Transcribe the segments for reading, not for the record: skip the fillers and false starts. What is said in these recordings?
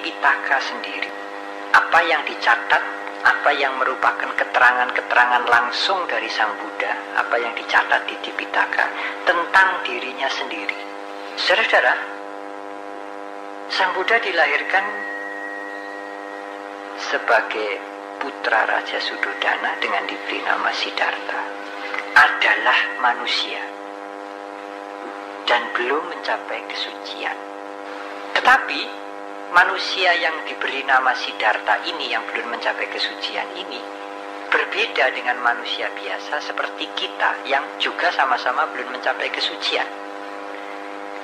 Tipitaka sendiri. Apa yang dicatat, apa yang merupakan keterangan-keterangan langsung dari Sang Buddha, apa yang dicatat di Tipitaka tentang dirinya sendiri. Saudara-saudara, Sang Buddha dilahirkan sebagai putra Raja Suddhodana dengan diberi nama Siddhartha, adalah manusia dan belum mencapai kesucian. Tetapi manusia yang diberi nama Siddhartha ini, yang belum mencapai kesucian ini, berbeda dengan manusia biasa seperti kita yang juga sama-sama belum mencapai kesucian.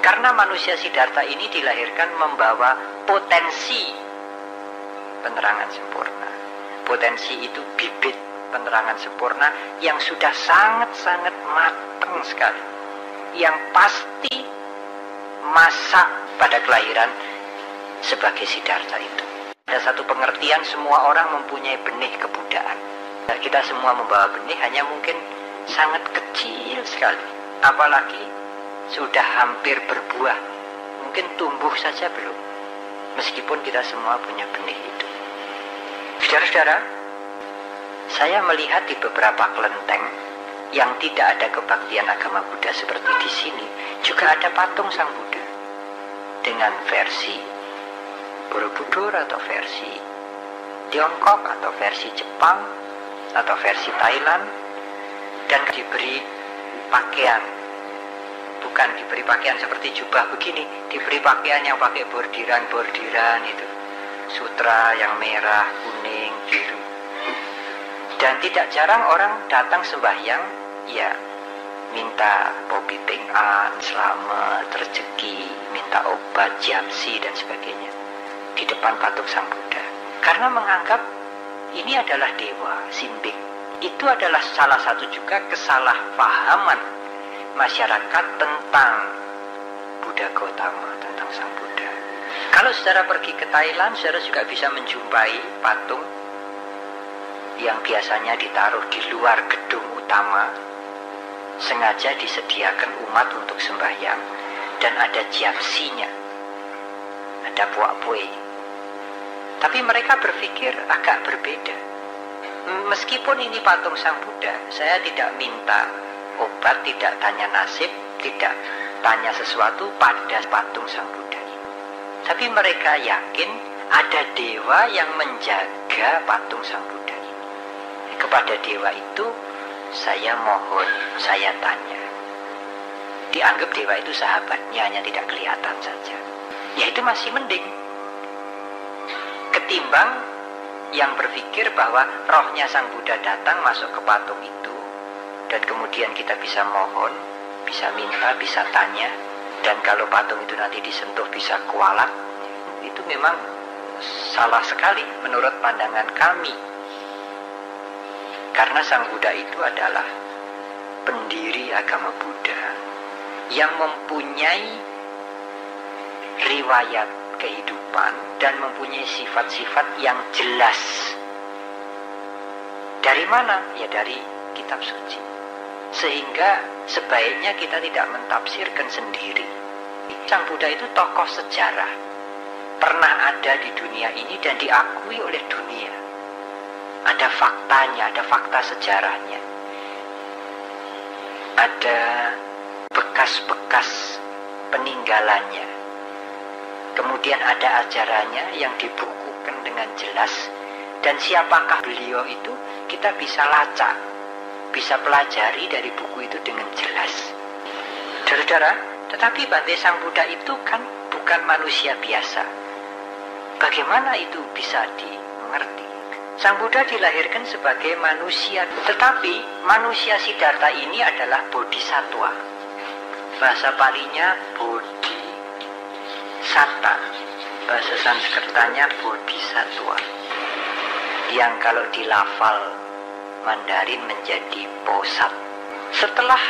Karena manusia Siddhartha ini dilahirkan membawa potensi penerangan sempurna. Potensi itu bibit penerangan sempurna yang sudah sangat-sangat matang sekali, yang pasti masak pada kelahiran sebagai Siddhartha itu. Ada satu pengertian, semua orang mempunyai benih kebudaan. Dan kita semua membawa benih, hanya mungkin sangat kecil sekali, apalagi sudah hampir berbuah, mungkin tumbuh saja belum, meskipun kita semua punya benih itu. Saudara-saudara, saya melihat di beberapa kelenteng yang tidak ada kebaktian agama Buddha seperti di sini, juga ada patung Sang Buddha dengan versi Borobudur atau versi Tiongkok atau versi Jepang atau versi Thailand, dan diberi pakaian. Bukan diberi pakaian seperti jubah begini, diberi pakaian yang pakai bordiran-bordiran itu, sutra yang merah, kuning, biru. Dan tidak jarang orang datang sembahyang, ya minta popi ping-an, selamat, rezeki, minta obat, jiamsi dan sebagainya di depan patung Sang Buddha. Karena menganggap ini adalah dewa, simbing. Itu adalah salah satu juga kesalahpahaman masyarakat tentang Buddha Gautama, tentang Sang Buddha. Kalau saudara pergi ke Thailand, saudara juga bisa menjumpai patung yang biasanya ditaruh di luar gedung utama, sengaja disediakan umat untuk sembahyang, dan ada jiamsinya, ada puak-puai. Tapi mereka berpikir agak berbeda. Meskipun ini patung Sang Buddha, saya tidak minta obat, tidak tanya nasib, tidak tanya sesuatu pada patung Sang Buddha ini. Tapi mereka yakin ada dewa yang menjaga patung Sang Buddha ini. Kepada dewa itu saya mohon, saya tanya. Dianggap dewa itu sahabatnya, hanya tidak kelihatan saja. Ya itu masih mending ketimbang yang berpikir bahwa rohnya Sang Buddha datang masuk ke patung itu, dan kemudian kita bisa mohon, bisa minta, bisa tanya, dan kalau patung itu nanti disentuh bisa kualat. Itu memang salah sekali menurut pandangan kami. Karena Sang Buddha itu adalah pendiri agama Buddha yang mempunyai riwayat kehidupan dan mempunyai sifat-sifat yang jelas. Dari mana? Ya dari kitab suci. Sehingga sebaiknya kita tidak mentafsirkan sendiri. Sang Buddha itu tokoh sejarah, pernah ada di dunia ini dan diakui oleh dunia. Ada faktanya, ada fakta sejarahnya, ada bekas-bekas peninggalannya. Kemudian ada ajarannya yang dibukukan dengan jelas, dan siapakah beliau itu kita bisa lacak, bisa pelajari dari buku itu dengan jelas. Saudara, tetapi Bante Sang Buddha itu kan bukan manusia biasa. Bagaimana itu bisa dimengerti? Sang Buddha dilahirkan sebagai manusia, tetapi manusia Siddhartha ini adalah bodhisattva. Bahasa Palinya Bodhisatta, bahasa Sanskertanya bodhisattva, yang kalau dilafal Mandarin menjadi posat. Setelah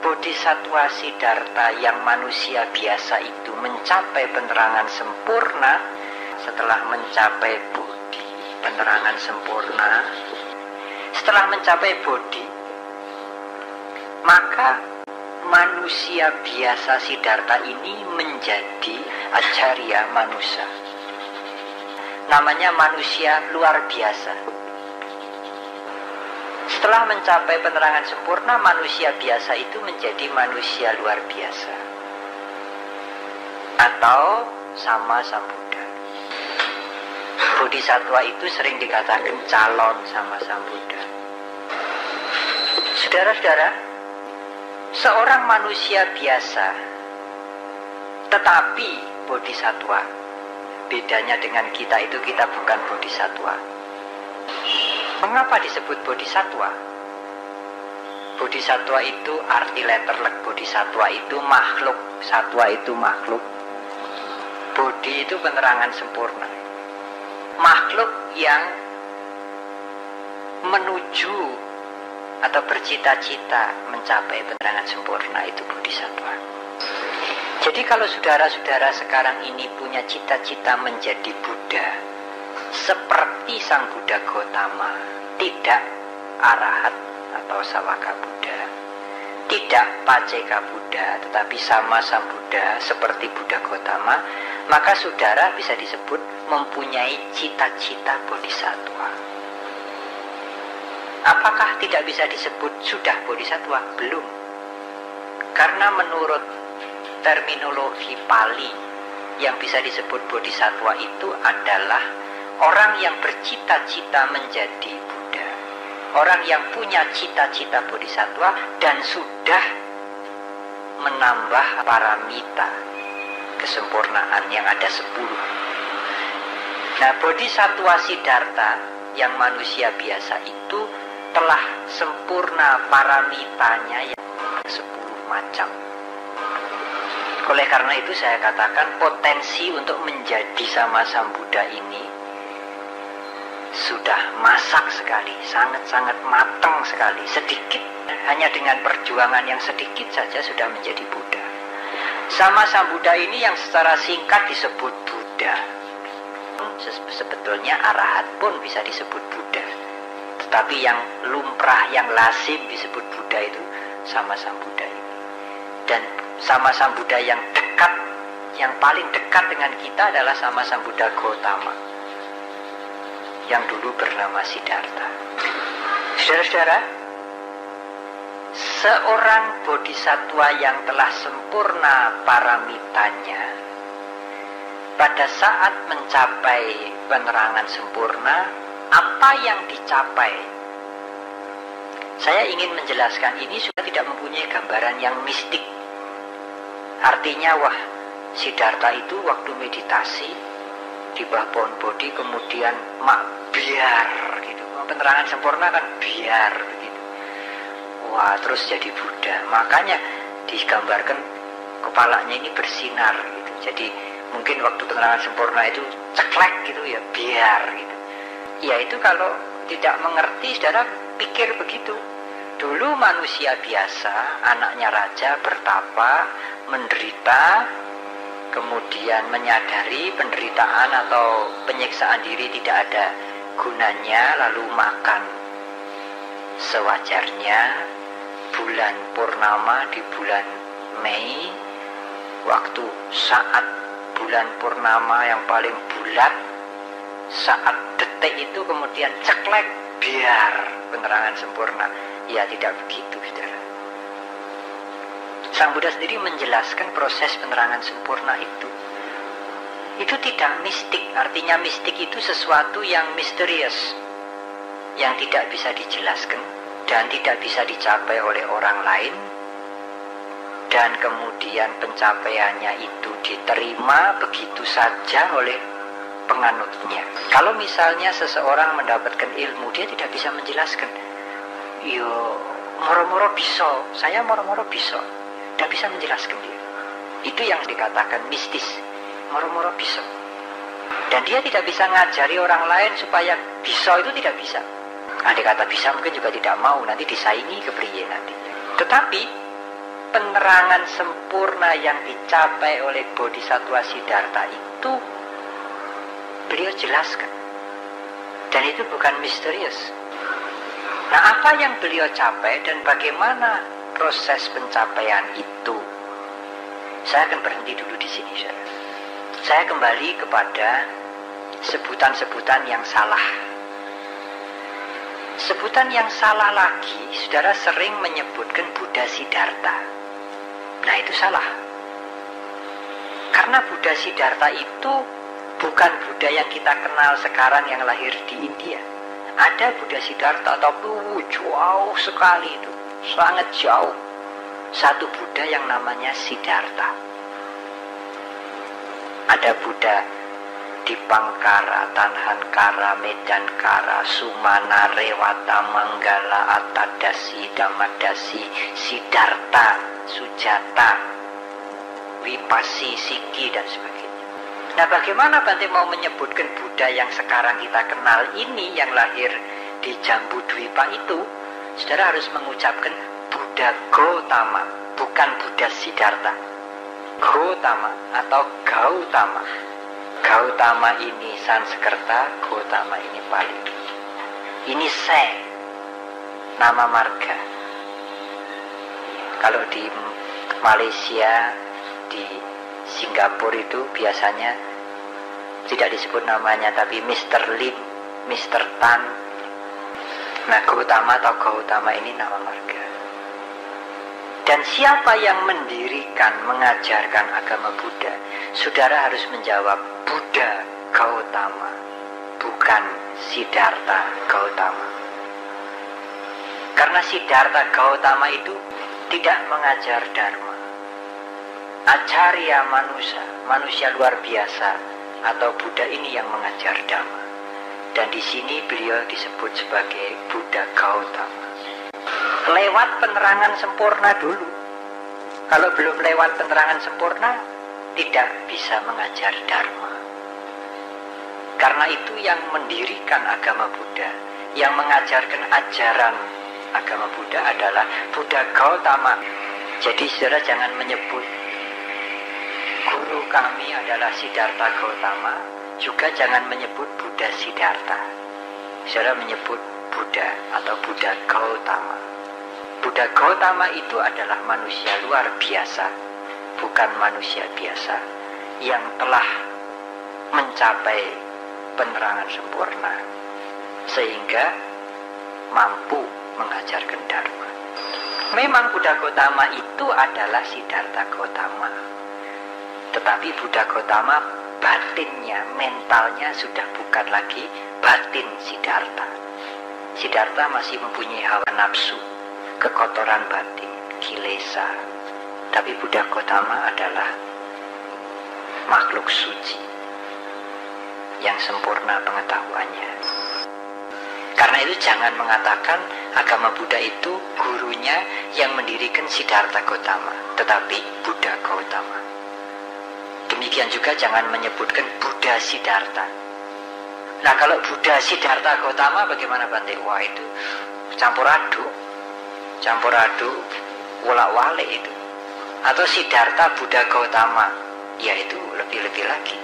bodhisattva Siddhartha yang manusia biasa itu mencapai penerangan sempurna, setelah mencapai bodhi, penerangan sempurna, setelah mencapai bodhi, maka manusia biasa Siddhartha ini menjadi Acarya Manusa. namanya manusia luar biasa. Setelah mencapai penerangan sempurna, manusia biasa itu menjadi manusia luar biasa atau sama Sang Buddha. Bodhisattva itu sering dikatakan calon sama Sang Buddha. Saudara-saudara, seorang manusia biasa tetapi bodhisattva. Bedanya dengan kita itu, kita bukan bodhisattva. Mengapa disebut bodhisattva? Bodhisattva itu arti letterlek. Bodhisattva itu makhluk, satwa itu makhluk. Bodhi itu penerangan sempurna. Makhluk yang menuju atau bercita-cita mencapai penerangan sempurna itu bodhisattva. Jadi kalau saudara-saudara sekarang ini punya cita-cita menjadi Buddha, seperti Sang Buddha Gautama, tidak arahat atau sawaka Buddha, tidak paceka Buddha, tetapi sama Sang Buddha seperti Buddha Gautama, maka saudara bisa disebut mempunyai cita-cita bodhisattva. Apakah tidak bisa disebut sudah bodhisattva? Belum. Karena menurut terminologi Pali, yang bisa disebut bodhisattva itu adalah orang yang bercita-cita menjadi Buddha, orang yang punya cita-cita bodhisattva dan sudah menambah paramita, kesempurnaan yang ada 10. Nah, bodhisattva Siddhartha yang manusia biasa itu telah sempurna paramitanya yang 10 macam. Oleh karena itu saya katakan potensi untuk menjadi sama Sang Buddha ini sudah masak sekali, sangat-sangat matang sekali. Sedikit, hanya dengan perjuangan yang sedikit saja sudah menjadi Buddha. Sama Sang Buddha ini yang secara singkat disebut Buddha. Sebetulnya arahat pun bisa disebut Buddha. Tetapi yang lumrah, yang lazim disebut Buddha itu sama Sang Buddha ini. Dan sama Sang Buddha yang dekat, yang paling dekat dengan kita adalah sama Sang Buddha Gautama, yang dulu bernama Siddhartha. Saudara-saudara, seorang bodhisattva yang telah sempurna paramitanya, pada saat mencapai penerangan sempurna, apa yang dicapai? Saya ingin menjelaskan ini sudah tidak mempunyai gambaran yang mistik. Artinya, wah, Siddhartha itu waktu meditasi di bawah pohon bodhi kemudian biar gitu. Penerangan sempurna kan biar begitu. Wah, terus jadi Buddha. Makanya digambarkan kepalanya ini bersinar gitu. Jadi mungkin waktu penerangan sempurna itu ceklek gitu ya, biar gitu. Ya itu kalau tidak mengerti, saudara pikir begitu. Dulu manusia biasa, anaknya raja bertapa, menderita, kemudian menyadari penderitaan atau penyiksaan diri tidak ada gunanya, lalu makan sewajarnya. Bulan purnama di bulan Mei, waktu saat bulan purnama yang paling bulat, saat detik itu kemudian ceklek, biar penerangan sempurna. Ya tidak begitu, saudara. Sang Buddha sendiri menjelaskan proses penerangan sempurna itu. Itu tidak mistik. Artinya mistik itu sesuatu yang misterius, yang tidak bisa dijelaskan dan tidak bisa dicapai oleh orang lain, dan kemudian pencapaiannya itu diterima begitu saja oleh penganutnya. Kalau misalnya seseorang mendapatkan ilmu, dia tidak bisa menjelaskan. Yo, moro-moro bisa, saya moro-moro bisa. Tidak bisa menjelaskan dia. Itu yang dikatakan mistis, moro-moro bisa. Dan dia tidak bisa ngajari orang lain supaya bisa, itu tidak bisa. Andai kata bisa mungkin juga tidak mau, nanti disaingi kepriye nanti. Tetapi penerangan sempurna yang dicapai oleh Bodhisattva Siddhartha itu beliau jelaskan. Dan itu bukan misterius. Nah, apa yang beliau capai dan bagaimana proses pencapaian itu? Saya akan berhenti dulu di sini, saudara. Saya kembali kepada sebutan-sebutan yang salah. Sebutan yang salah lagi, saudara sering menyebutkan Buddha Siddhartha. Nah, itu salah. Karena Buddha Siddhartha itu bukan Buddha yang kita kenal sekarang yang lahir di India. Ada Buddha Siddhartha, tapi jauh sekali itu, sangat jauh. Satu Buddha yang namanya Siddhartha. Ada Buddha di Pangkara, Tanhankara, Medankara, Sumana, Rewata, Manggala, Atadasi, Damadasi, Siddhartha, Sujata, Wipasi, Siki, dan sebagainya. Nah, bagaimana Bante mau menyebutkan Buddha yang sekarang kita kenal ini, yang lahir di Jambudwipa itu? Saudara harus mengucapkan Buddha Gautama, bukan Buddha Siddhartha. Gautama atau Gautama. Gautama ini Sanskerta, Gautama ini Pali. Ini Se, nama marga. Kalau di Malaysia, di Singapura itu biasanya tidak disebut namanya, tapi Mr. Lim, Mr. Tan. Nah, Gautama atau Gautama ini nama marga. Dan siapa yang mendirikan, mengajarkan agama Buddha? Saudara harus menjawab Buddha Gautama, bukan Siddhartha Gautama. Karena Siddhartha Gautama itu tidak mengajar Dharma. Acarya manusia, manusia luar biasa, atau Buddha ini yang mengajar Dhamma. Dan di sini beliau disebut sebagai Buddha Gautama. Lewat penerangan sempurna dulu. Kalau belum lewat penerangan sempurna, tidak bisa mengajar Dharma. Karena itu yang mendirikan agama Buddha, yang mengajarkan ajaran agama Buddha adalah Buddha Gautama. Jadi saudara jangan menyebut guru kami adalah Siddhartha Gautama, juga jangan menyebut Buddha Siddhartha. Saudara menyebut Buddha atau Buddha Gautama. Buddha Gautama itu adalah manusia luar biasa, bukan manusia biasa yang telah mencapai penerangan sempurna sehingga mampu mengajarkan Dharma. Memang Buddha Gautama itu adalah Siddhartha Gautama, tetapi Buddha Gautama batinnya, mentalnya sudah bukan lagi batin Siddhartha. Siddhartha masih mempunyai hawa nafsu, kekotoran batin, kilesa. Tapi Buddha Gautama adalah makhluk suci yang sempurna pengetahuannya. Karena itu jangan mengatakan agama Buddha itu gurunya yang mendirikan Siddhartha Gautama, tetapi Buddha Gautama. Demikian juga jangan menyebutkan Buddha Siddhartha. Nah, kalau Buddha Siddhartha Gautama bagaimana Bante? Wah, itu campur aduk, wolak-walik itu. Atau Siddhartha Buddha Gautama, ya itu lebih-lebih lagi.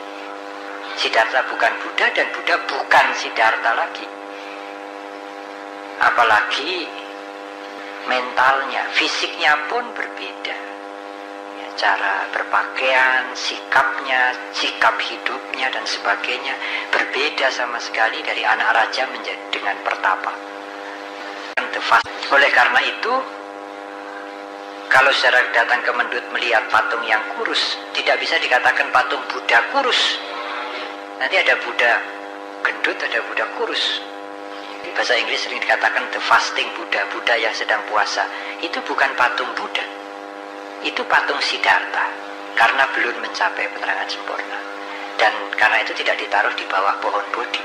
Siddhartha bukan Buddha dan Buddha bukan Siddhartha lagi. Apalagi mentalnya, fisiknya pun berbeda. Ya, cara berpakaian, sikapnya, sikap hidupnya dan sebagainya berbeda sama sekali dari anak raja menjadi dengan pertapa. Oleh karena itu, kalau saudara datang ke Mendut melihat patung yang kurus, tidak bisa dikatakan patung Buddha kurus. Nanti ada Buddha gendut, ada Buddha kurus. Di bahasa Inggris sering dikatakan the fasting Buddha, Buddha yang sedang puasa. Itu bukan patung Buddha, itu patung Siddhartha, karena belum mencapai penerangan sempurna. Dan karena itu tidak ditaruh di bawah pohon bodhi.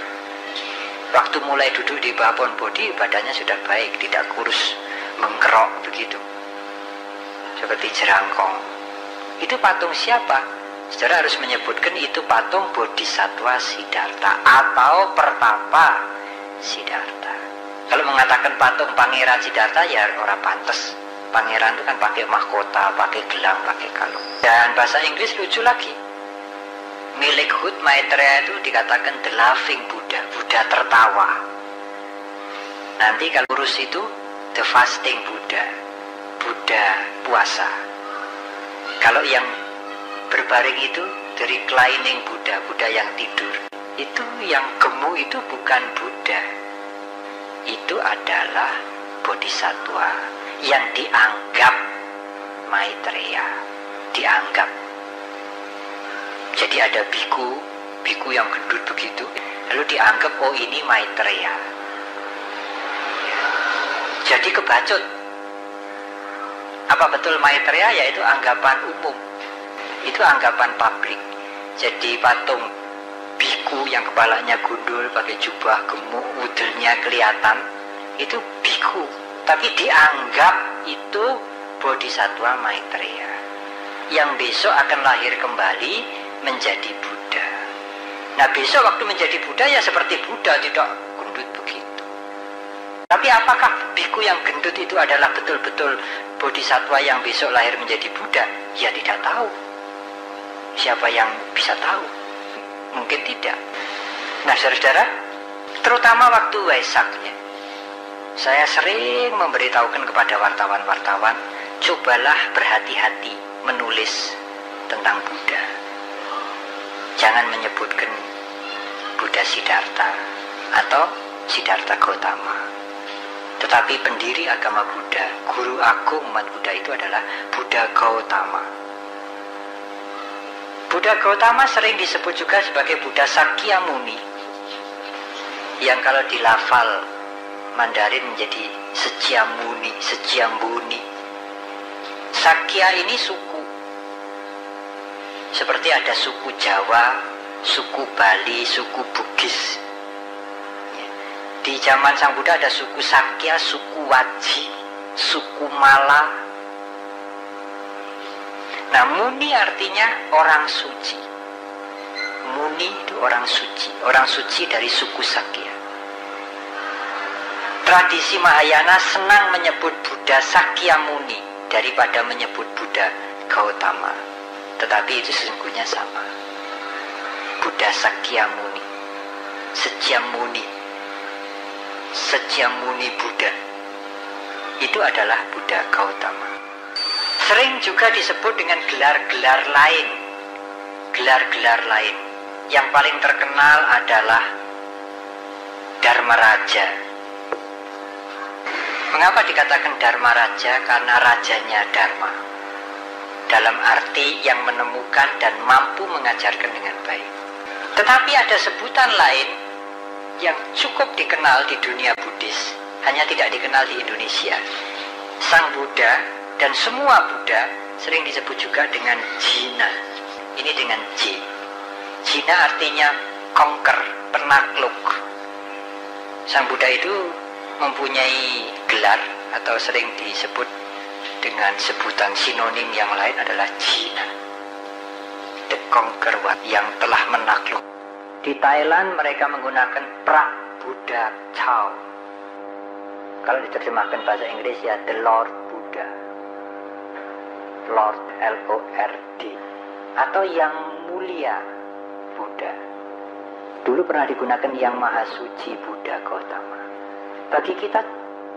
Waktu mulai duduk di bawah pohon bodhi, badannya sudah baik, tidak kurus, mengkerok begitu, seperti jerangkong. Itu patung siapa? Saudara harus menyebutkan itu patung Bodhisattva Siddhartha atau Pertapa Siddhartha. Kalau mengatakan patung Pangeran Siddhartha, ya orang pantas. Pangeran itu kan pakai mahkota, pakai gelang, pakai kalung. Dan bahasa Inggris lucu lagi. Milik Hud Maitreya itu dikatakan the laughing Buddha, Buddha tertawa. Nanti kalau kurus itu the fasting Buddha, Buddha puasa. Kalau yang berbaring itu the reclining Buddha, Buddha yang tidur. Itu yang gemuk itu bukan Buddha. Itu adalah bodhisattva yang dianggap Maitreya. Dianggap. Jadi ada biku yang gendut begitu, lalu dianggap oh ini Maitreya. Jadi kebacut. Apa betul Maitreya? Yaitu anggapan umum. Itu anggapan publik. Jadi patung biku yang kepalanya gundul, pakai jubah gemuk, wudulnya kelihatan, itu biku. Tapi dianggap itu bodhisattva Maitreya, yang besok akan lahir kembali menjadi Buddha. Nah besok waktu menjadi Buddha ya seperti Buddha, tidak gendut begitu. Tapi apakah biku yang gendut itu adalah betul-betul bodhisattva yang besok lahir menjadi Buddha? Ya tidak tahu. Siapa yang bisa tahu? Mungkin tidak. Nah saudara, terutama waktu Waisaknya, saya sering memberitahukan kepada wartawan-wartawan, cobalah berhati-hati menulis tentang Buddha. Jangan menyebutkan Buddha Siddhartha atau Siddhartha Gautama. Tetapi pendiri agama Buddha, guru agung umat Buddha itu adalah Buddha Gautama. Buddha Gautama sering disebut juga sebagai Buddha Sakyamuni, yang kalau dilafal Mandarin menjadi Sejiambuni. Sakya ini suku. Seperti ada suku Jawa, suku Bali, suku Bugis. Di zaman Sang Buddha ada suku Sakya, suku Waji, suku Mala. Nah, Muni artinya orang suci. Muni itu orang suci dari suku Sakya. Tradisi Mahayana senang menyebut Buddha Sakyamuni daripada menyebut Buddha Gautama. Tetapi itu sesungguhnya sama. Buddha Sakyamuni, Sejiambuni Buddha. Itu adalah Buddha Gautama. Sering juga disebut dengan gelar-gelar lain. Gelar-gelar lain. Yang paling terkenal adalah Dharma Raja. Mengapa dikatakan Dharma Raja? Karena rajanya Dharma. Dalam arti yang menemukan dan mampu mengajarkan dengan baik. Tetapi ada sebutan lain yang cukup dikenal di dunia Buddhis, hanya tidak dikenal di Indonesia. Sang Buddha dan semua Buddha sering disebut juga dengan Jina. Ini dengan J. Jina artinya conquer, penakluk. Sang Buddha itu mempunyai gelar atau sering disebut dengan sebutan sinonim yang lain adalah Jina, the conqueror, yang telah menakluk. Di Thailand mereka menggunakan Pra Buddha Chao. Kalau diterjemahkan bahasa Inggris ya the Lord Buddha, Lord L-O-R-D, atau yang mulia Buddha. Dulu pernah digunakan yang maha suci Buddha Gautama. Bagi kita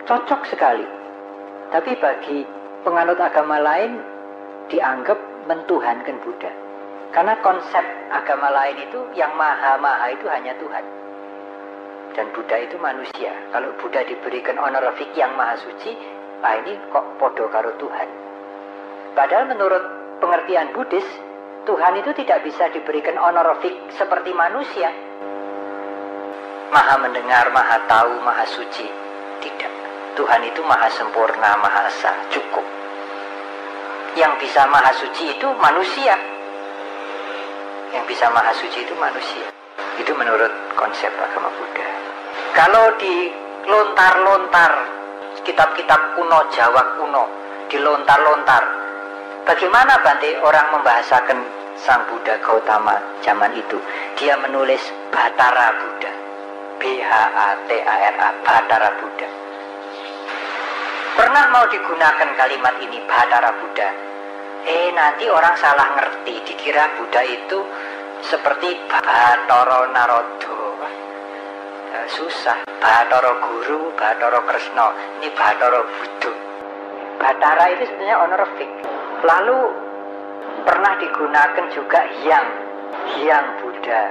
cocok sekali. Tapi bagi penganut agama lain dianggap mentuhankan Buddha. Karena konsep agama lain itu yang maha-maha itu hanya Tuhan. Dan Buddha itu manusia. Kalau Buddha diberikan honorific yang maha suci, ini kok podo karo Tuhan. Padahal menurut pengertian Buddhis, Tuhan itu tidak bisa diberikan honorific seperti manusia. Maha mendengar, maha tahu, maha suci. Tidak. Tuhan itu maha sempurna, maha esa, cukup. Yang bisa maha suci itu manusia. Yang bisa maha suci itu manusia. Itu menurut konsep agama Buddha. Kalau di lontar-lontar kitab-kitab kuno, Jawa kuno, dilontar-lontar, bagaimana Bante orang membahasakan Sang Buddha Gautama zaman itu? Dia menulis Bhattara Buddha, B-H-A-T-A-R-A, Bhattara Buddha. Pernah mau digunakan kalimat ini, Bhattara Buddha, nanti orang salah ngerti, dikira Buddha itu seperti Bathara Narada. Susah. Bathara Guru, Bathara Kresna, ini Bathara Buddha. Bathara itu sebenarnya honorific. Lalu pernah digunakan juga Hyang Buddha.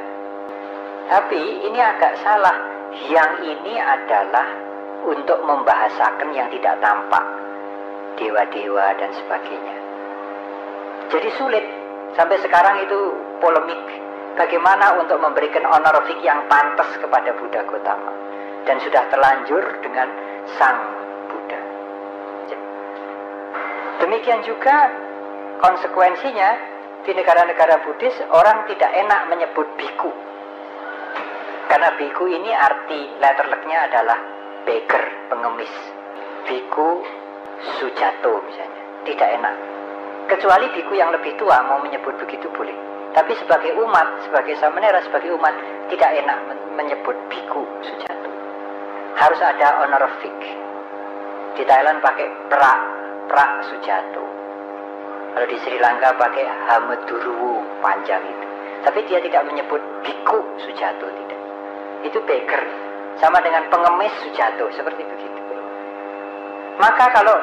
Tapi ini agak salah. Yang ini adalah untuk membahasakan yang tidak tampak, dewa-dewa dan sebagainya. Jadi sulit. Sampai sekarang itu polemik. Bagaimana untuk memberikan honorific yang pantas kepada Buddha Gautama. Dan sudah terlanjur dengan Sang Buddha. Demikian juga konsekuensinya di negara-negara Buddhis orang tidak enak menyebut biku. Karena biku ini arti letterleknya adalah beggar, pengemis. Biku Sujato misalnya, tidak enak. Kecuali biku yang lebih tua mau menyebut begitu boleh. Tapi sebagai umat, sebagai samanera, sebagai umat tidak enak menyebut biku Sujato. Harus ada honorific. Di Thailand pakai pra Sujato. Kalau di Sri Lanka pakai Hamedurwo panjang itu. Tapi dia tidak menyebut biku Sujato, tidak. Itu beggar, sama dengan pengemis Sujato, seperti begitu. Maka kalau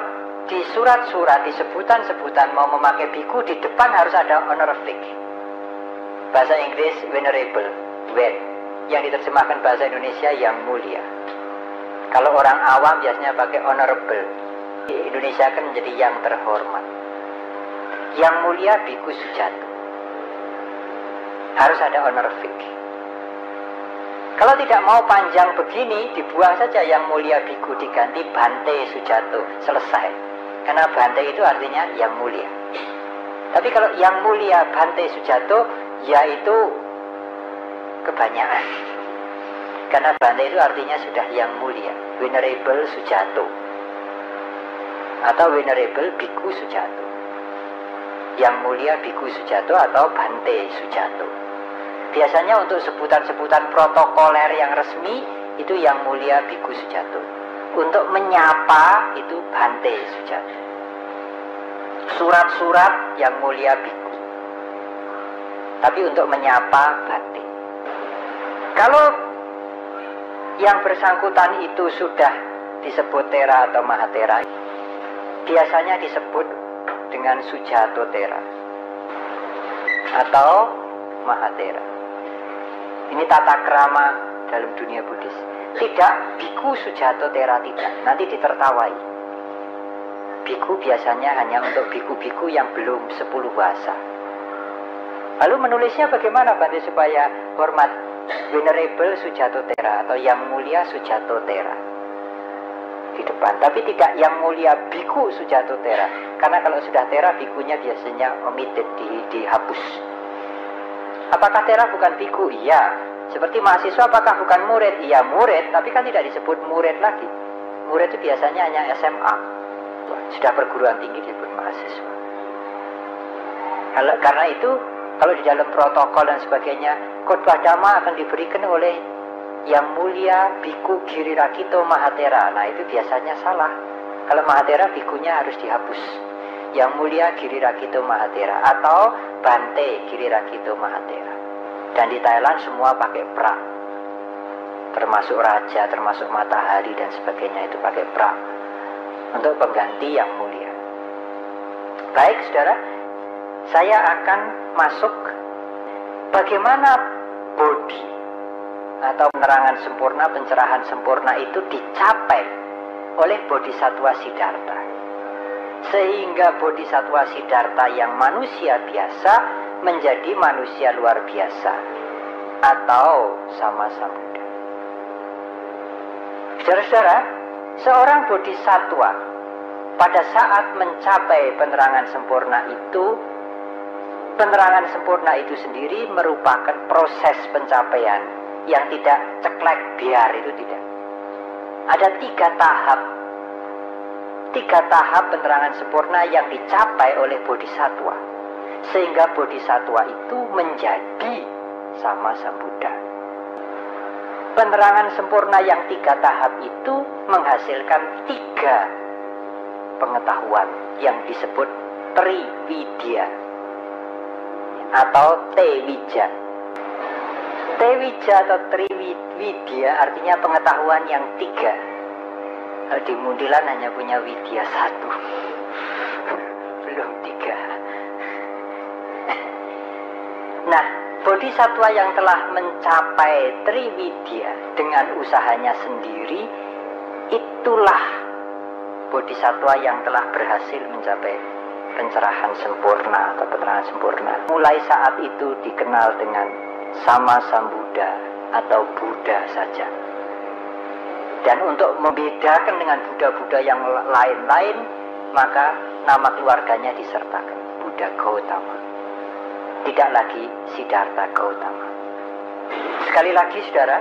di surat-surat, di sebutan-sebutan mau memakai biku, di depan harus ada honorific. Bahasa Inggris venerable, wen, yang diterjemahkan bahasa Indonesia yang mulia. Kalau orang awam biasanya pakai honorable. Di Indonesia kan menjadi yang terhormat. Yang mulia biku Sujato. Harus ada honorific. Kalau tidak mau panjang begini, dibuang saja yang mulia biku, diganti Bante Sujato, selesai. Karena Bante itu artinya yang mulia. Tapi kalau yang mulia Bante Sujato, yaitu kebanyakan. Karena Bante itu artinya sudah yang mulia, Venerable Sujato atau Venerable Biku Sujato. Yang mulia Biku Sujato atau Bante Sujato. Biasanya untuk sebutan-sebutan protokoler yang resmi itu yang mulia Biku Sujato. Untuk menyapa itu Bante Sujato. Surat-surat yang mulia Biku. Tapi untuk menyapa Bante. Kalau yang bersangkutan itu sudah disebut Tera atau Mahatera, biasanya disebut dengan Sujato Tera atau Mahatera. Ini tata krama dalam dunia Buddhis. Tidak biku Sujato Tera, tidak. Nanti ditertawai. Biku biasanya hanya untuk biku-biku yang belum 10 bahasa. Lalu menulisnya bagaimana Bante supaya hormat? Venerable Sujato Tera atau yang mulia Sujato Tera di depan. Tapi tidak yang mulia biku Sujato Tera. Karena kalau sudah Tera, bikunya biasanya omitted, dihapus. Apakah Tera bukan biku? Iya. Seperti mahasiswa apakah bukan murid? Iya murid, tapi kan tidak disebut murid lagi. Murid itu biasanya hanya SMA. Sudah perguruan tinggi disebut mahasiswa. Karena itu, kalau di dalam protokol dan sebagainya, khotbah Dhamma akan diberikan oleh yang mulia Biku Girirakito Mahatera. Nah itu biasanya salah. Kalau Mahatera, bikunya harus dihapus. Yang mulia Girirakito Mahatera atau Bante Girirakito Mahatera. Dan di Thailand semua pakai pra. Termasuk raja, termasuk matahari dan sebagainya itu pakai pra. Untuk pengganti yang mulia. Baik saudara, saya akan masuk bagaimana bodhi atau penerangan sempurna, pencerahan sempurna itu dicapai oleh Bodhisattva Siddhartha. Sehingga Bodhisattva Siddhartha yang manusia biasa menjadi manusia luar biasa atau sama Sambuddha. Saudara-saudara, seorang Bodhisattva pada saat mencapai penerangan sempurna itu, penerangan sempurna itu sendiri merupakan proses pencapaian yang tidak ceklek biar, itu tidak. Ada 3 tahap. 3 tahap penerangan sempurna yang dicapai oleh Bodhisattva. Sehingga Bodhisattva itu menjadi sama Sambuddha. Penerangan sempurna yang 3 tahap itu menghasilkan 3 pengetahuan yang disebut Trividya atau Tewija. Tewija atau Trividya artinya pengetahuan yang 3. Di Mundilan hanya punya Widya 1, belum 3. Nah, Bodhisatwa yang telah mencapai Triwidya dengan usahanya sendiri, itulah bodhisatwa yang telah berhasil mencapai pencerahan sempurna atau penerangan sempurna. Mulai saat itu dikenal dengan Sama Sambuddha atau Buddha saja. Dan untuk membedakan dengan Buddha-Buddha yang lain-lain, maka nama keluarganya disertakan, Buddha Gautama, tidak lagi Siddhartha Gautama. Sekali lagi saudara,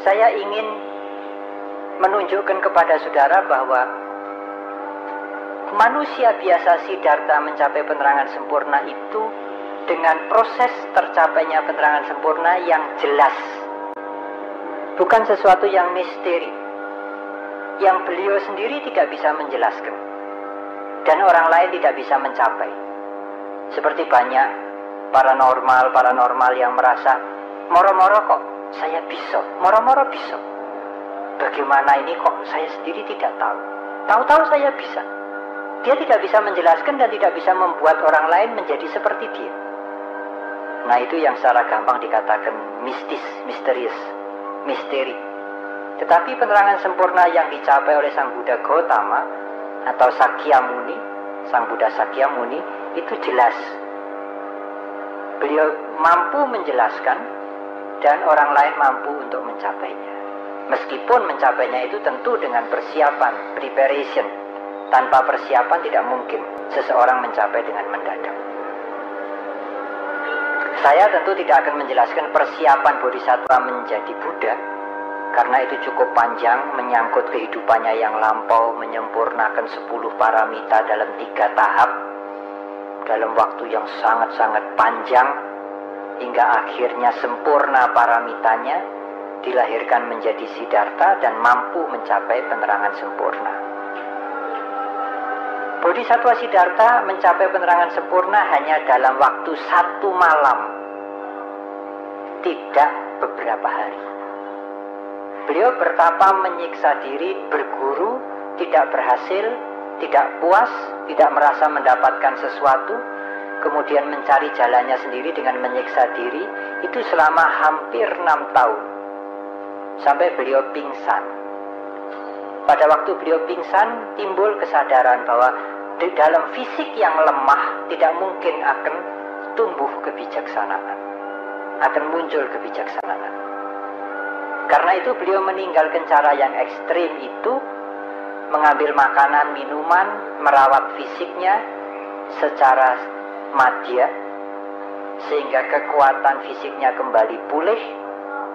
saya ingin menunjukkan kepada saudara bahwa manusia biasa Siddhartha mencapai penerangan sempurna itu dengan proses tercapainya penerangan sempurna yang jelas, bukan sesuatu yang misteri, yang beliau sendiri tidak bisa menjelaskan dan orang lain tidak bisa mencapai. Seperti banyak paranormal yang merasa moro-moro kok saya bisa, moro-moro bisa, bagaimana ini kok saya sendiri tidak tahu, tahu-tahu saya bisa. Dia tidak bisa menjelaskan dan tidak bisa membuat orang lain menjadi seperti dia. Nah, itu yang secara gampang dikatakan mistis, misterius, misteri. Tetapi penerangan sempurna yang dicapai oleh Sang Buddha Gautama atau Sakyamuni, Sang Buddha Sakyamuni, itu jelas. Beliau mampu menjelaskan dan orang lain mampu untuk mencapainya. Meskipun mencapainya itu tentu dengan persiapan, preparation. Tanpa persiapan tidak mungkin seseorang mencapai dengan mendadak. Saya tentu tidak akan menjelaskan persiapan bodhisatwa menjadi Buddha, karena itu cukup panjang, menyangkut kehidupannya yang lampau, menyempurnakan 10 paramita dalam 3 tahap, dalam waktu yang sangat-sangat panjang, hingga akhirnya sempurna paramitanya, dilahirkan menjadi Siddhartha dan mampu mencapai penerangan sempurna. Bodhisatwa Siddhartha mencapai penerangan sempurna hanya dalam waktu 1 malam, tidak beberapa hari. Beliau bertapa menyiksa diri, berguru, tidak berhasil, tidak puas, tidak merasa mendapatkan sesuatu, kemudian mencari jalannya sendiri dengan menyiksa diri, itu selama hampir 6 tahun, sampai beliau pingsan. Pada waktu beliau pingsan, timbul kesadaran bahwa di dalam fisik yang lemah tidak mungkin akan tumbuh kebijaksanaan, akan muncul kebijaksanaan. Karena itu beliau meninggalkan cara yang ekstrim itu, mengambil makanan, minuman, merawat fisiknya secara madya, sehingga kekuatan fisiknya kembali pulih,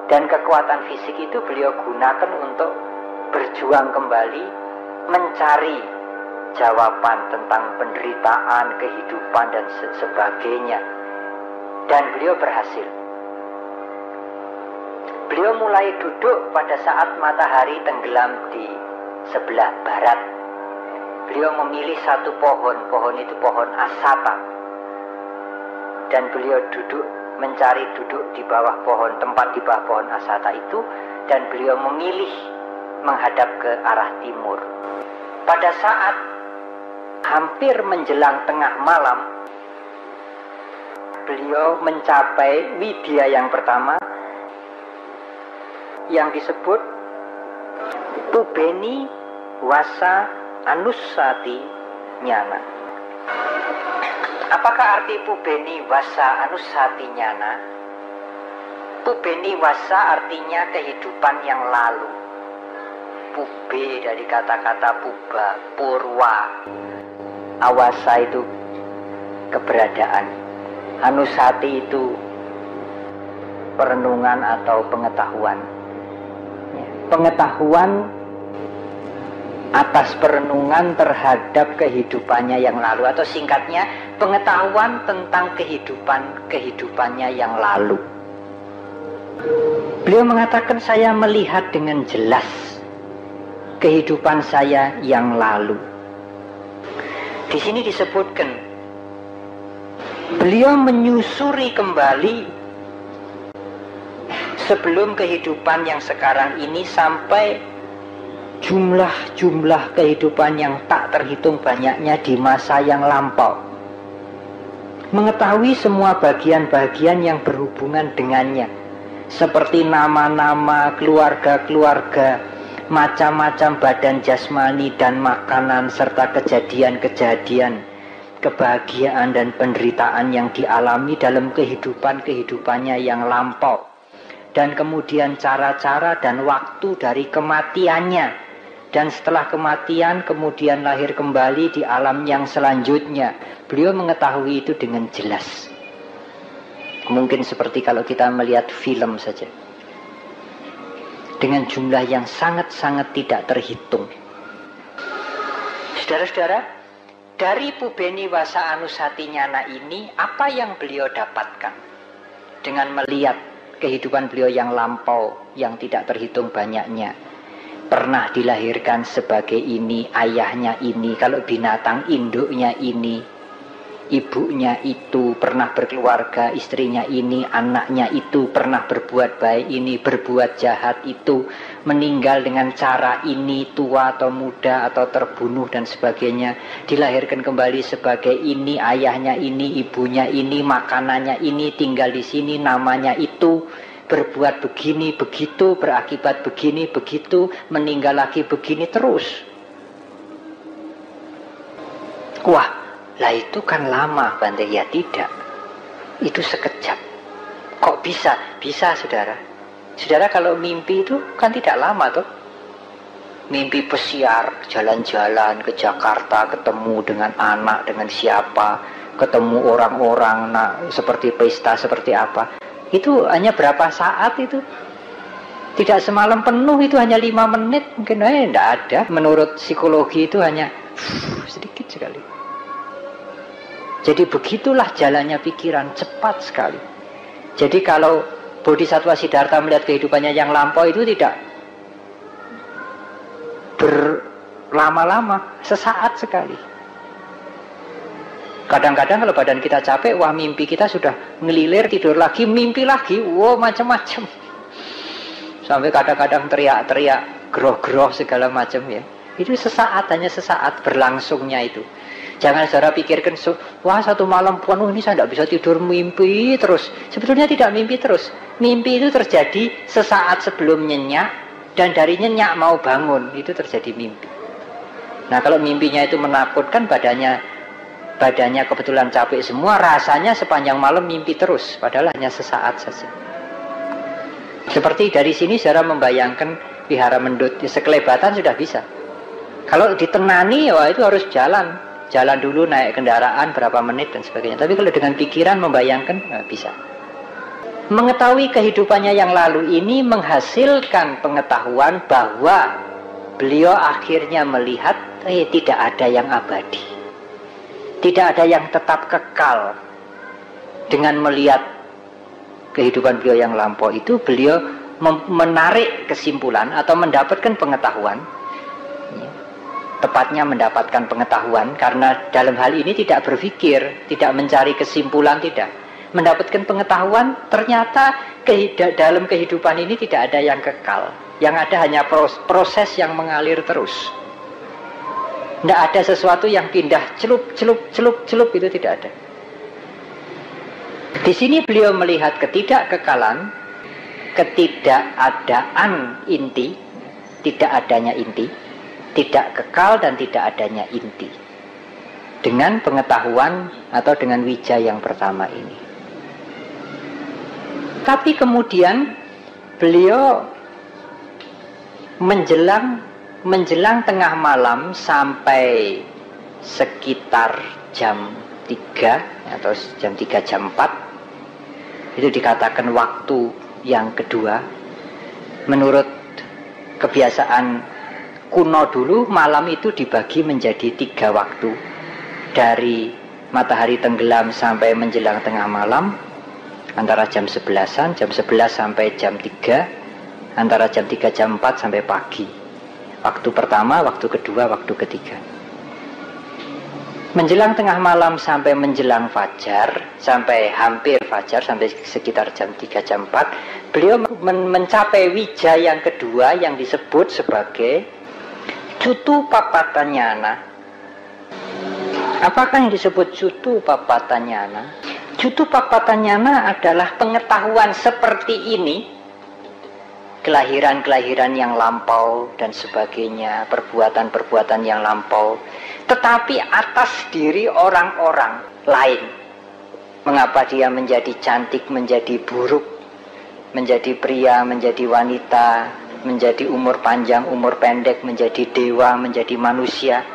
dan kekuatan fisik itu beliau gunakan untuk berjuang kembali, mencari jawaban tentang penderitaan, kehidupan, dan sebagainya. Dan beliau berhasil. Beliau mulai duduk pada saat matahari tenggelam di sebelah barat. Beliau memilih satu pohon itu pohon asata. Dan beliau mencari duduk di bawah pohon, tempat di bawah pohon asata itu, dan beliau memilih menghadap ke arah timur. Pada saat hampir menjelang tengah malam, beliau mencapai widya yang pertama, yang disebut Pubeni Wasa Anussati Nyana. Apakah arti Pubeni Wasa Anussati Nyana? Pubeni Wasa artinya kehidupan yang lalu. Pube dari kata-kata puba, purwa. Awasa itu keberadaan. Anussati itu perenungan atau pengetahuan. Pengetahuan atas perenungan terhadap kehidupannya yang lalu, atau singkatnya pengetahuan tentang kehidupannya yang lalu. Beliau mengatakan, saya melihat dengan jelas kehidupan saya yang lalu. Di sini disebutkan beliau menyusuri kembali sebelum kehidupan yang sekarang ini sampai jumlah kehidupan yang tak terhitung banyaknya di masa yang lampau. mengetahui semua bagian-bagian yang berhubungan dengannya, seperti nama-nama, keluarga-keluarga, macam-macam badan jasmani dan makanan, serta kejadian-kejadian, kebahagiaan dan penderitaan yang dialami dalam kehidupannya yang lampau, dan kemudian cara-cara dan waktu dari kematiannya, dan setelah kematian kemudian lahir kembali di alam yang selanjutnya. Beliau mengetahui itu dengan jelas. Mungkin seperti kalau kita melihat film saja, dengan jumlah yang sangat-sangat tidak terhitung. Saudara-saudara, dari Pubeni Wasa Anusati Nyana ini, apa yang beliau dapatkan dengan melihat kehidupan beliau yang lampau, yang tidak terhitung banyaknya? Pernah dilahirkan sebagai ini, ayahnya ini, kalau binatang induknya ini, ibunya itu, pernah berkeluarga, istrinya ini, anaknya itu, pernah berbuat baik ini, berbuat jahat itu, meninggal dengan cara ini, tua atau muda atau terbunuh dan sebagainya, dilahirkan kembali sebagai ini, ayahnya ini, ibunya ini, makanannya ini, tinggal di sini, namanya itu, berbuat begini, begitu, berakibat begini, begitu, meninggal lagi begini terus. Wah, lah itu kan lama, Bante. Ya tidak, itu sekejap. Kok bisa? Bisa, saudara. Saudara, kalau mimpi itu kan tidak lama tuh. Mimpi pesiar, jalan-jalan ke Jakarta, ketemu dengan anak, dengan siapa, ketemu orang-orang, nah, seperti pesta, seperti apa. Itu hanya berapa saat itu? Tidak semalam penuh, itu hanya 5 menit. Mungkin tidak ada. Menurut psikologi itu hanya sedikit sekali. Jadi begitulah jalannya pikiran, cepat sekali. Jadi kalau Bodhisattva Siddhartha melihat kehidupannya yang lampau itu tidak berlama-lama, sesaat sekali. Kadang-kadang kalau badan kita capek, wah mimpi kita sudah ngelilir, tidur lagi, mimpi lagi, wow macam-macam. Sampai kadang-kadang teriak-teriak, geroh-geroh segala macam ya. Itu sesaat, hanya sesaat berlangsungnya itu. Jangan saudara pikirkan, wah satu malam penuh ini saya tidak bisa tidur, mimpi terus. Sebetulnya tidak mimpi terus. Mimpi itu terjadi sesaat sebelum nyenyak, dan dari nyenyak mau bangun, itu terjadi mimpi. Nah kalau mimpinya itu menakutkan, badannya kebetulan capek semua, rasanya sepanjang malam mimpi terus, padahal hanya sesaat saja. Seperti dari sini saudara membayangkan wihara mendut, sekelebatan sudah bisa. Kalau ditenani, wah itu harus jalan dulu, naik kendaraan berapa menit dan sebagainya. Tapi kalau dengan pikiran membayangkan, bisa. Mengetahui kehidupannya yang lalu ini menghasilkan pengetahuan bahwa beliau akhirnya melihat tidak ada yang abadi. Tidak ada yang tetap kekal. Dengan melihat kehidupan beliau yang lampau itu, beliau menarik kesimpulan atau mendapatkan pengetahuan. Tepatnya mendapatkan pengetahuan, karena dalam hal ini tidak berpikir, tidak mencari kesimpulan, tidak. Mendapatkan pengetahuan, ternyata dalam kehidupan ini tidak ada yang kekal. Yang ada hanya proses yang mengalir terus. Tidak ada sesuatu yang pindah celup, itu tidak ada. Di sini beliau melihat ketidakkekalan, ketidakadaan inti, tidak adanya inti, tidak kekal dan tidak adanya inti. Dengan pengetahuan atau dengan wija yang pertama ini. Tapi kemudian beliau menjelang tengah malam sampai sekitar jam 3 atau jam 3 jam 4, itu dikatakan waktu yang kedua. Menurut kebiasaan kuno dulu, malam itu dibagi menjadi 3 waktu, dari matahari tenggelam sampai menjelang tengah malam, antara jam 11-an, jam 11 sampai jam 3, antara jam 3 jam 4 sampai pagi. Waktu pertama, waktu kedua, waktu ketiga. Menjelang tengah malam sampai menjelang fajar, sampai hampir fajar, sampai sekitar jam 3 jam 4, beliau mencapai wija yang kedua yang disebut sebagai Cutu Papatanyana. Apakah yang disebut Cutu Papatanyana? Cutupapatanyana adalah pengetahuan seperti ini, kelahiran-kelahiran yang lampau dan sebagainya, perbuatan-perbuatan yang lampau, tetapi atas diri orang-orang lain. Mengapa dia menjadi cantik, menjadi buruk, menjadi pria, menjadi wanita, menjadi umur panjang, umur pendek, menjadi dewa, menjadi manusia.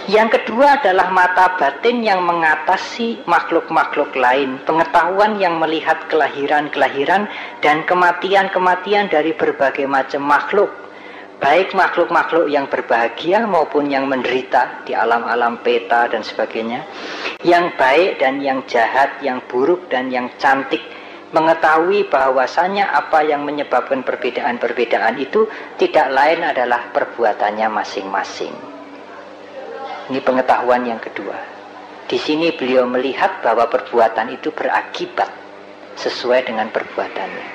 Yang kedua adalah mata batin yang mengatasi makhluk-makhluk lain, pengetahuan yang melihat kelahiran-kelahiran dan kematian-kematian dari berbagai macam makhluk, baik makhluk-makhluk yang berbahagia maupun yang menderita di alam-alam peta dan sebagainya, yang baik dan yang jahat, yang buruk dan yang cantik, mengetahui bahwasanya apa yang menyebabkan perbedaan-perbedaan itu tidak lain adalah perbuatannya masing-masing. Ini pengetahuan yang kedua. Di sini beliau melihat bahwa perbuatan itu berakibat sesuai dengan perbuatannya.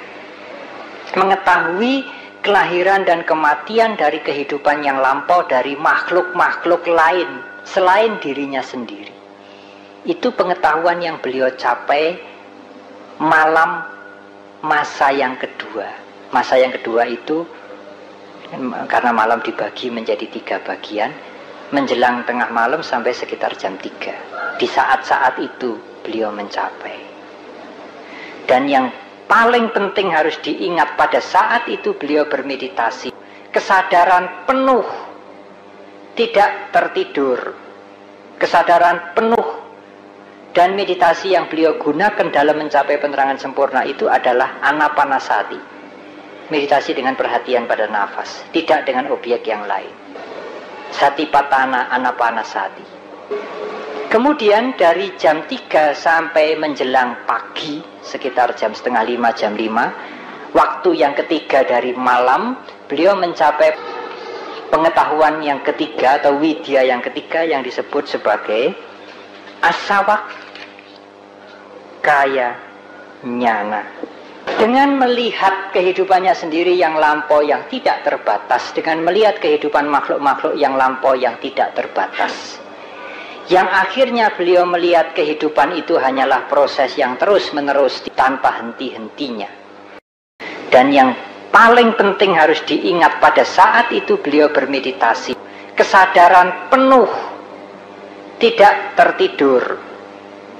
Mengetahui kelahiran dan kematian dari kehidupan yang lampau dari makhluk-makhluk lain selain dirinya sendiri. Itu pengetahuan yang beliau capai malam masa yang kedua. Masa yang kedua itu karena malam dibagi menjadi 3 bagian, menjelang tengah malam sampai sekitar jam 3. Di saat-saat itu beliau mencapai. Dan yang paling penting harus diingat, pada saat itu beliau bermeditasi, kesadaran penuh, tidak tertidur, kesadaran penuh. Dan meditasi yang beliau gunakan dalam mencapai penerangan sempurna itu adalah anapanasati, meditasi dengan perhatian pada nafas, tidak dengan objek yang lain. Satipatthana anapanasati. Kemudian dari jam 3 sampai menjelang pagi, sekitar jam 4:30, jam 5, waktu yang ketiga dari malam, beliau mencapai pengetahuan yang ketiga atau widya yang ketiga yang disebut sebagai asawak kaya nyana. Dengan melihat kehidupannya sendiri yang lampau yang tidak terbatas, dengan melihat kehidupan makhluk-makhluk yang lampau yang tidak terbatas, yang akhirnya beliau melihat kehidupan itu hanyalah proses yang terus-menerus tanpa henti-hentinya. Dan yang paling penting harus diingat, pada saat itu beliau bermeditasi, kesadaran penuh, tidak tertidur,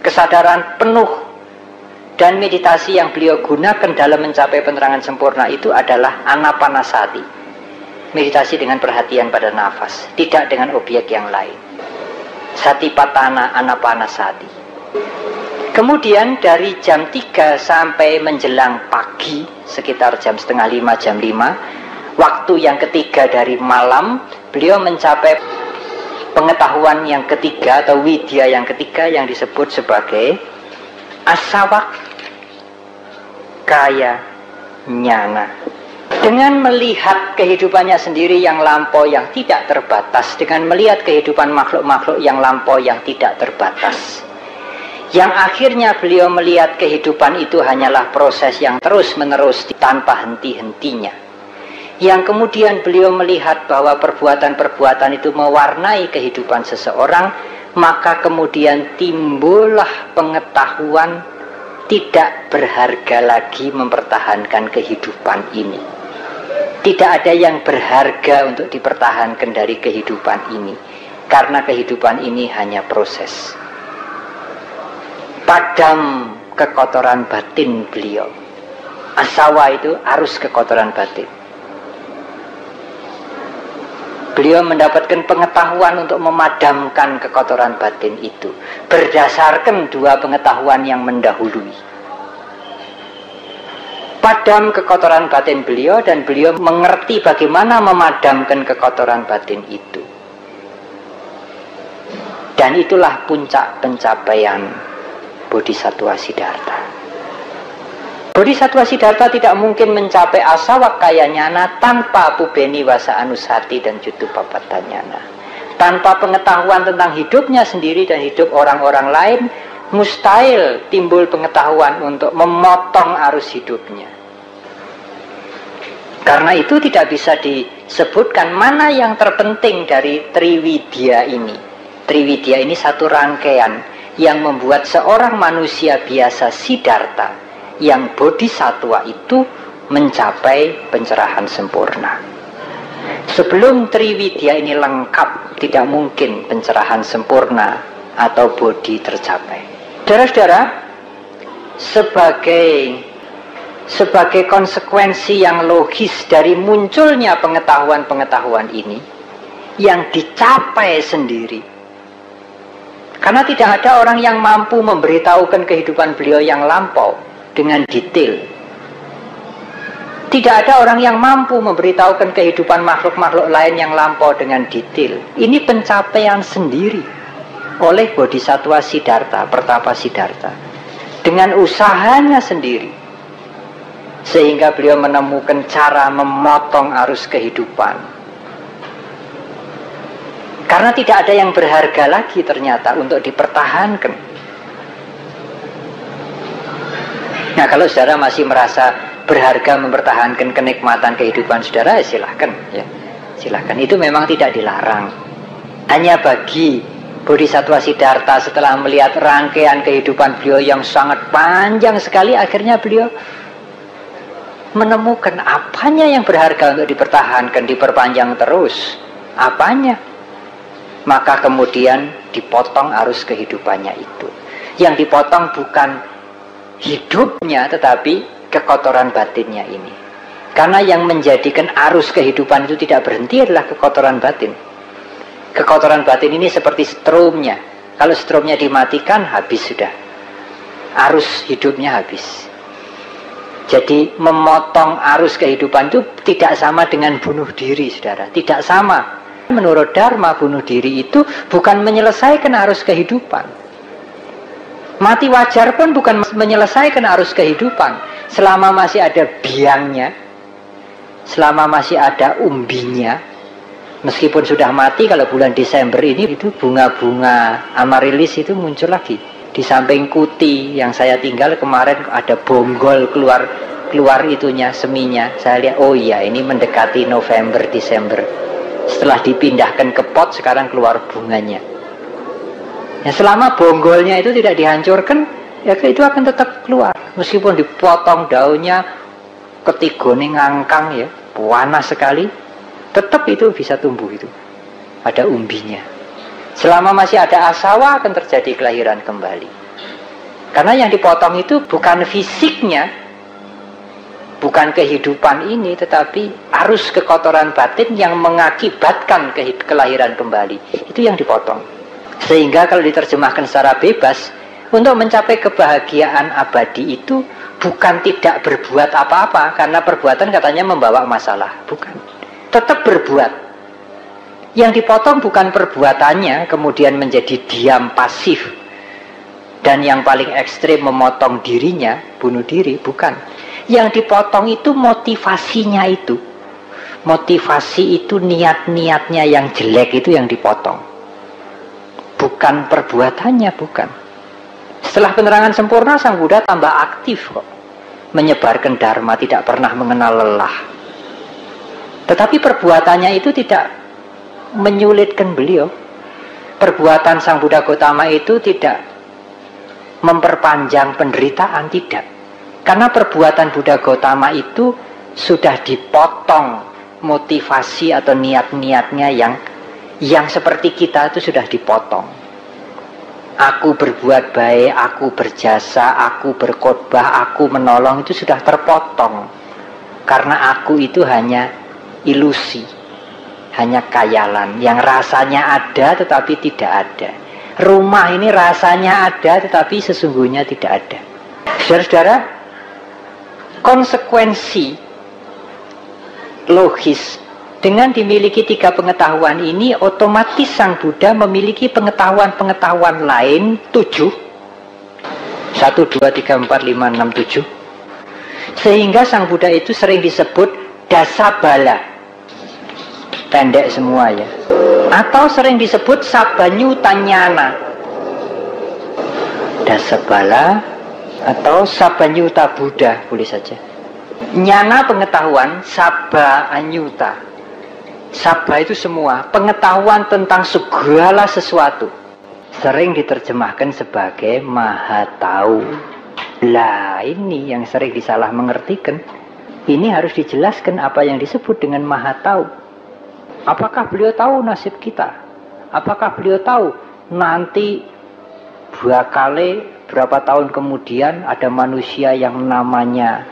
kesadaran penuh. Dan meditasi yang beliau gunakan dalam mencapai penerangan sempurna itu adalah anapanasati, meditasi dengan perhatian pada nafas, tidak dengan objek yang lain. Satipatthana anapanasati. Kemudian dari jam 3 sampai menjelang pagi, sekitar jam 4:30, jam 5, waktu yang ketiga dari malam, beliau mencapai pengetahuan yang ketiga atau widya yang ketiga yang disebut sebagai asawak kaya nyana. Dengan melihat kehidupannya sendiri yang lampau yang tidak terbatas, dengan melihat kehidupan makhluk-makhluk yang lampau yang tidak terbatas, yang akhirnya beliau melihat kehidupan itu hanyalah proses yang terus-menerus tanpa henti-hentinya, yang kemudian beliau melihat bahwa perbuatan-perbuatan itu mewarnai kehidupan seseorang, maka kemudian timbullah pengetahuan tidak berharga lagi mempertahankan kehidupan ini. Tidak ada yang berharga untuk dipertahankan dari kehidupan ini, karena kehidupan ini hanya proses. Padam kekotoran batin beliau. Asawa itu arus kekotoran batin. Beliau mendapatkan pengetahuan untuk memadamkan kekotoran batin itu berdasarkan 2 pengetahuan yang mendahului. Padam kekotoran batin beliau, dan beliau mengerti bagaimana memadamkan kekotoran batin itu. Dan itulah puncak pencapaian Bodhisattva Siddhartha. Bodhisattva Siddhartha tidak mungkin mencapai asawak kaya nyana tanpa pubeni wasa anusati dan cutupapatanyana. Tanpa pengetahuan tentang hidupnya sendiri dan hidup orang-orang lain, mustahil timbul pengetahuan untuk memotong arus hidupnya. Karena itu tidak bisa disebutkan mana yang terpenting dari Triwidya ini. Triwidya ini satu rangkaian yang membuat seorang manusia biasa Siddhartha yang bodhisattva itu mencapai pencerahan sempurna. Sebelum Triwidya ini lengkap, tidak mungkin pencerahan sempurna atau bodhi tercapai. Saudara-saudara, sebagai konsekuensi yang logis dari munculnya pengetahuan-pengetahuan ini yang dicapai sendiri, karena tidak ada orang yang mampu memberitahukan kehidupan beliau yang lampau dengan detail. Tidak ada orang yang mampu memberitahukan kehidupan makhluk-makhluk lain yang lampau dengan detail. Ini pencapaian sendiri oleh Bodhisattva Siddhartha, Pertapa Siddhartha, dengan usahanya sendiri, sehingga beliau menemukan cara memotong arus kehidupan. Karena tidak ada yang berharga lagi ternyata untuk dipertahankan. Nah, kalau saudara masih merasa berharga mempertahankan kenikmatan kehidupan saudara, ya silahkan, ya silahkan. Itu memang tidak dilarang. Hanya bagi Bodhisattva Siddhartha setelah melihat rangkaian kehidupan beliau yang sangat panjang sekali, akhirnya beliau menemukan apanya yang berharga untuk dipertahankan, diperpanjang terus, apanya. Maka kemudian dipotong arus kehidupannya itu. Yang dipotong bukan hidupnya, tetapi kekotoran batinnya ini. Karena yang menjadikan arus kehidupan itu tidak berhenti adalah kekotoran batin. Kekotoran batin ini seperti stromnya. Kalau stromnya dimatikan, habis sudah. Arus hidupnya habis. Jadi memotong arus kehidupan itu tidak sama dengan bunuh diri, saudara. Tidak sama. Menurut Dharma, bunuh diri itu bukan menyelesaikan arus kehidupan. Mati wajar pun bukan menyelesaikan arus kehidupan. Selama masih ada biangnya, selama masih ada umbinya, meskipun sudah mati, kalau bulan Desember ini itu bunga-bunga amarilis itu muncul lagi. Di samping kuti yang saya tinggal kemarin ada bonggol keluar itunya, seminya. Saya lihat, oh iya, ini mendekati November, Desember. Setelah dipindahkan ke pot, sekarang keluar bunganya. Ya, selama bonggolnya itu tidak dihancurkan, ya itu akan tetap keluar. Meskipun dipotong daunnya, ketigone ngangkang ya, panas sekali, tetap itu bisa tumbuh itu. Ada umbinya. Selama masih ada asawa akan terjadi kelahiran kembali. Karena yang dipotong itu bukan fisiknya, bukan kehidupan ini, tetapi arus kekotoran batin yang mengakibatkan kelahiran kembali. Itu yang dipotong. Sehingga kalau diterjemahkan secara bebas, untuk mencapai kebahagiaan abadi itu bukan tidak berbuat apa-apa, karena perbuatan katanya membawa masalah. Bukan. Tetap berbuat. Yang dipotong bukan perbuatannya, kemudian menjadi diam pasif. Dan yang paling ekstrim memotong dirinya, bunuh diri, bukan. Yang dipotong itu motivasinya itu. Motivasi itu niat-niatnya yang jelek itu yang dipotong. Bukan perbuatannya, bukan. Setelah penerangan sempurna, Sang Buddha tambah aktif kok. Menyebarkan dharma, tidak pernah mengenal lelah. Tetapi perbuatannya itu tidak menyulitkan beliau. Perbuatan Sang Buddha Gautama itu tidak memperpanjang penderitaan, tidak. Karena perbuatan Buddha Gautama itu sudah dipotong motivasi atau niat-niatnya yang seperti kita itu sudah dipotong. Aku berbuat baik, aku berjasa, aku berkhotbah, aku menolong, itu sudah terpotong. Karena aku itu hanya ilusi, hanya khayalan yang rasanya ada tetapi tidak ada. Rumah ini rasanya ada tetapi sesungguhnya tidak ada. Saudara-saudara, konsekuensi logis dengan dimiliki 3 pengetahuan ini, otomatis Sang Buddha memiliki pengetahuan-pengetahuan lain 7. 1, 2, 3, 4, 5, 6, 7. Sehingga Sang Buddha itu sering disebut Dasabala, pendek semua ya. Atau sering disebut Sabanyutanyana, Dasabala atau Sabanyuta Buddha boleh saja. Nyana pengetahuan, Saba Anyuta. Sabba itu semua pengetahuan tentang segala sesuatu. Sering diterjemahkan sebagai maha tahu. Lah ini yang sering disalah mengertikan. Ini harus dijelaskan apa yang disebut dengan maha tahu. Apakah beliau tahu nasib kita? Apakah beliau tahu nanti bakale berapa tahun kemudian ada manusia yang namanya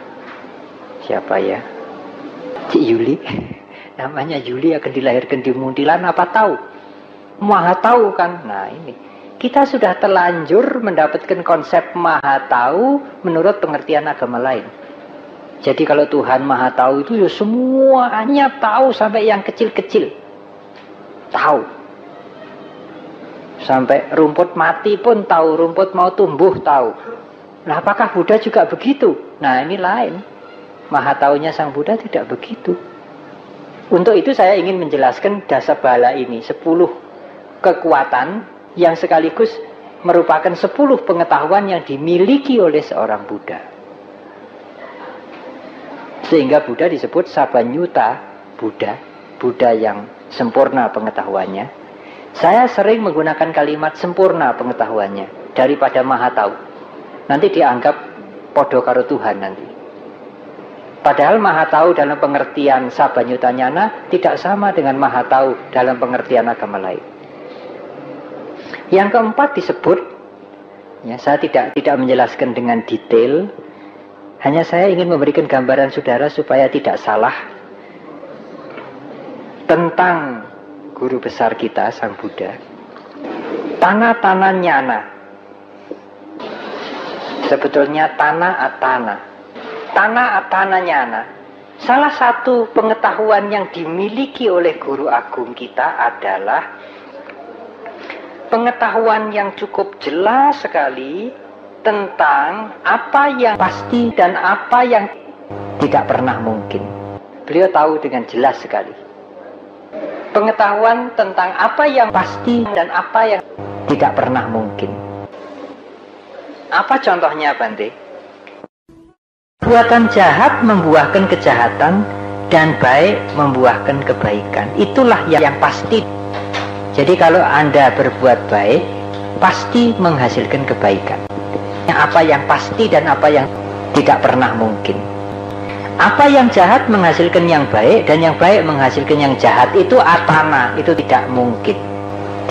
siapa ya? Cik Yuli. Namanya Yuli akan dilahirkan di Muntilan, apa tahu? Maha tahu kan? Nah ini, kita sudah terlanjur mendapatkan konsep maha tahu menurut pengertian agama lain. Jadi kalau Tuhan maha tahu itu ya semuanya tahu, sampai yang kecil-kecil tahu. Sampai rumput mati pun tahu, rumput mau tumbuh tahu. Nah apakah Buddha juga begitu? Nah ini lain. Maha taunya Sang Buddha tidak begitu. Untuk itu saya ingin menjelaskan Dasabala ini, 10 kekuatan yang sekaligus merupakan 10 pengetahuan yang dimiliki oleh seorang Buddha. Sehingga Buddha disebut Sabanyuta Buddha, Buddha yang sempurna pengetahuannya. Saya sering menggunakan kalimat sempurna pengetahuannya daripada maha tahu. Nanti dianggap podo karo Tuhan nanti. Padahal maha tahu dalam pengertian Sabanyuta Nyana tidak sama dengan maha tahu dalam pengertian agama lain. Yang keempat disebut, ya, saya tidak menjelaskan dengan detail, hanya saya ingin memberikan gambaran saudara supaya tidak salah tentang guru besar kita, Sang Buddha. Tanah-tanah nyana. Sebetulnya tanah atana. Tanah atana nyana. Salah satu pengetahuan yang dimiliki oleh guru agung kita adalah pengetahuan yang cukup jelas sekali tentang apa yang pasti dan apa yang tidak pernah mungkin. Beliau tahu dengan jelas sekali. Pengetahuan tentang apa yang pasti dan apa yang tidak pernah mungkin. Apa contohnya, Bante? Perbuatan jahat membuahkan kejahatan dan baik membuahkan kebaikan. Itulah yang pasti. Jadi kalau Anda berbuat baik, pasti menghasilkan kebaikan. Apa yang pasti dan apa yang tidak pernah mungkin. Apa yang jahat menghasilkan yang baik dan yang baik menghasilkan yang jahat, itu atana, itu tidak mungkin,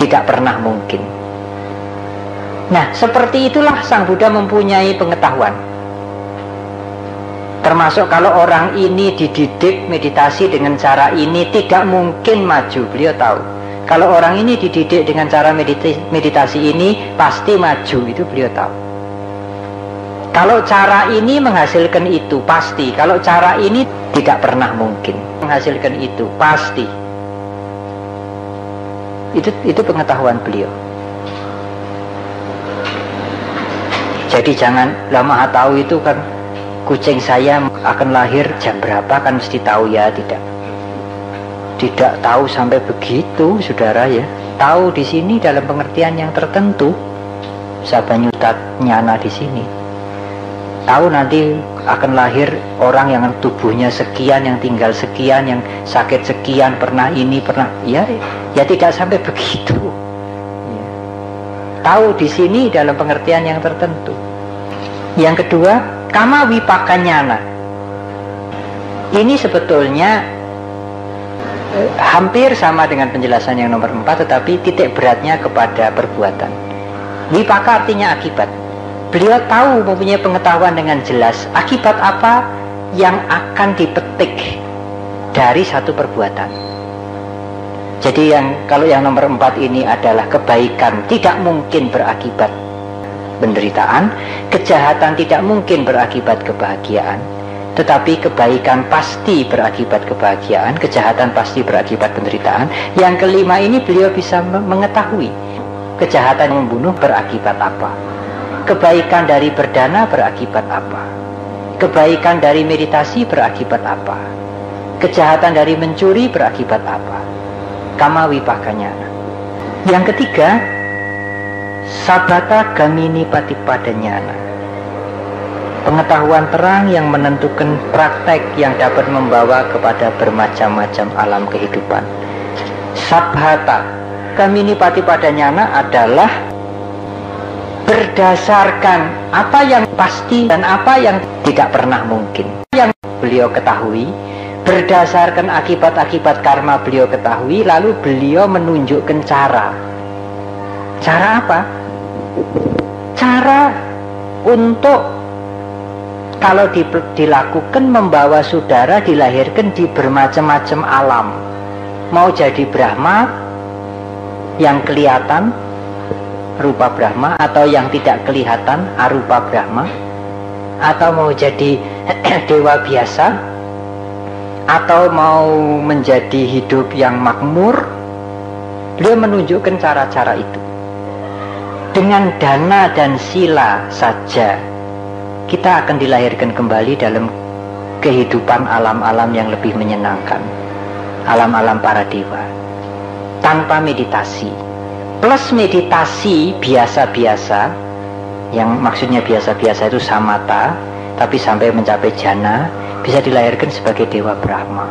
tidak pernah mungkin. Nah, seperti itulah Sang Buddha mempunyai pengetahuan. Termasuk kalau orang ini dididik meditasi dengan cara ini, tidak mungkin maju, beliau tahu. Kalau orang ini dididik dengan cara meditasi ini, pasti maju, itu beliau tahu. Kalau cara ini menghasilkan itu, pasti. Kalau cara ini tidak pernah mungkin menghasilkan itu, pasti. Itu pengetahuan beliau. Jadi jangan, lah maha tahu itu kan kucing saya akan lahir jam berapa kan mesti tahu, ya tidak. Tidak tahu sampai begitu, saudara ya. Tahu di sini dalam pengertian yang tertentu. Sabanyuta Nyana di sini. Tahu nanti akan lahir orang yang tubuhnya sekian, yang tinggal sekian, yang sakit sekian, pernah ini, pernah ya tidak sampai begitu. Ya. Tahu di sini dalam pengertian yang tertentu. Yang kedua, kama wipakanyana. Ini sebetulnya hampir sama dengan penjelasan yang nomor 4, tetapi titik beratnya kepada perbuatan. Wipaka artinya akibat. Beliau tahu, mempunyai pengetahuan dengan jelas akibat apa yang akan dipetik dari satu perbuatan. Jadi kalau yang nomor 4 ini adalah kebaikan tidak mungkin berakibat penderitaan, kejahatan tidak mungkin berakibat kebahagiaan, tetapi kebaikan pasti berakibat kebahagiaan, kejahatan pasti berakibat penderitaan. Yang kelima ini beliau bisa mengetahui kejahatan yang membunuh berakibat apa, kebaikan dari berdana berakibat apa, kebaikan dari meditasi berakibat apa, kejahatan dari mencuri berakibat apa. Kama wipakanyana. Yang ketiga, sabata gamini patipadanyana. Pengetahuan terang yang menentukan praktek yang dapat membawa kepada bermacam-macam alam kehidupan. Sabhata Kamini Patipadanyana adalah berdasarkan apa yang pasti dan apa yang tidak pernah mungkin. Yang beliau ketahui, berdasarkan akibat-akibat karma beliau ketahui, lalu beliau menunjukkan cara. Cara apa? Cara untuk kalau dilakukan membawa saudara dilahirkan di bermacam-macam alam. Mau jadi Brahma yang kelihatan rupa Brahma, atau yang tidak kelihatan arupa Brahma, atau mau jadi dewa biasa, atau mau menjadi hidup yang makmur. Beliau menunjukkan cara-cara itu. Dengan dana dan sila saja kita akan dilahirkan kembali dalam kehidupan alam-alam yang lebih menyenangkan, alam-alam para dewa, tanpa meditasi. Plus meditasi biasa-biasa, yang maksudnya biasa-biasa itu samatha, tapi sampai mencapai jana, bisa dilahirkan sebagai dewa Brahma.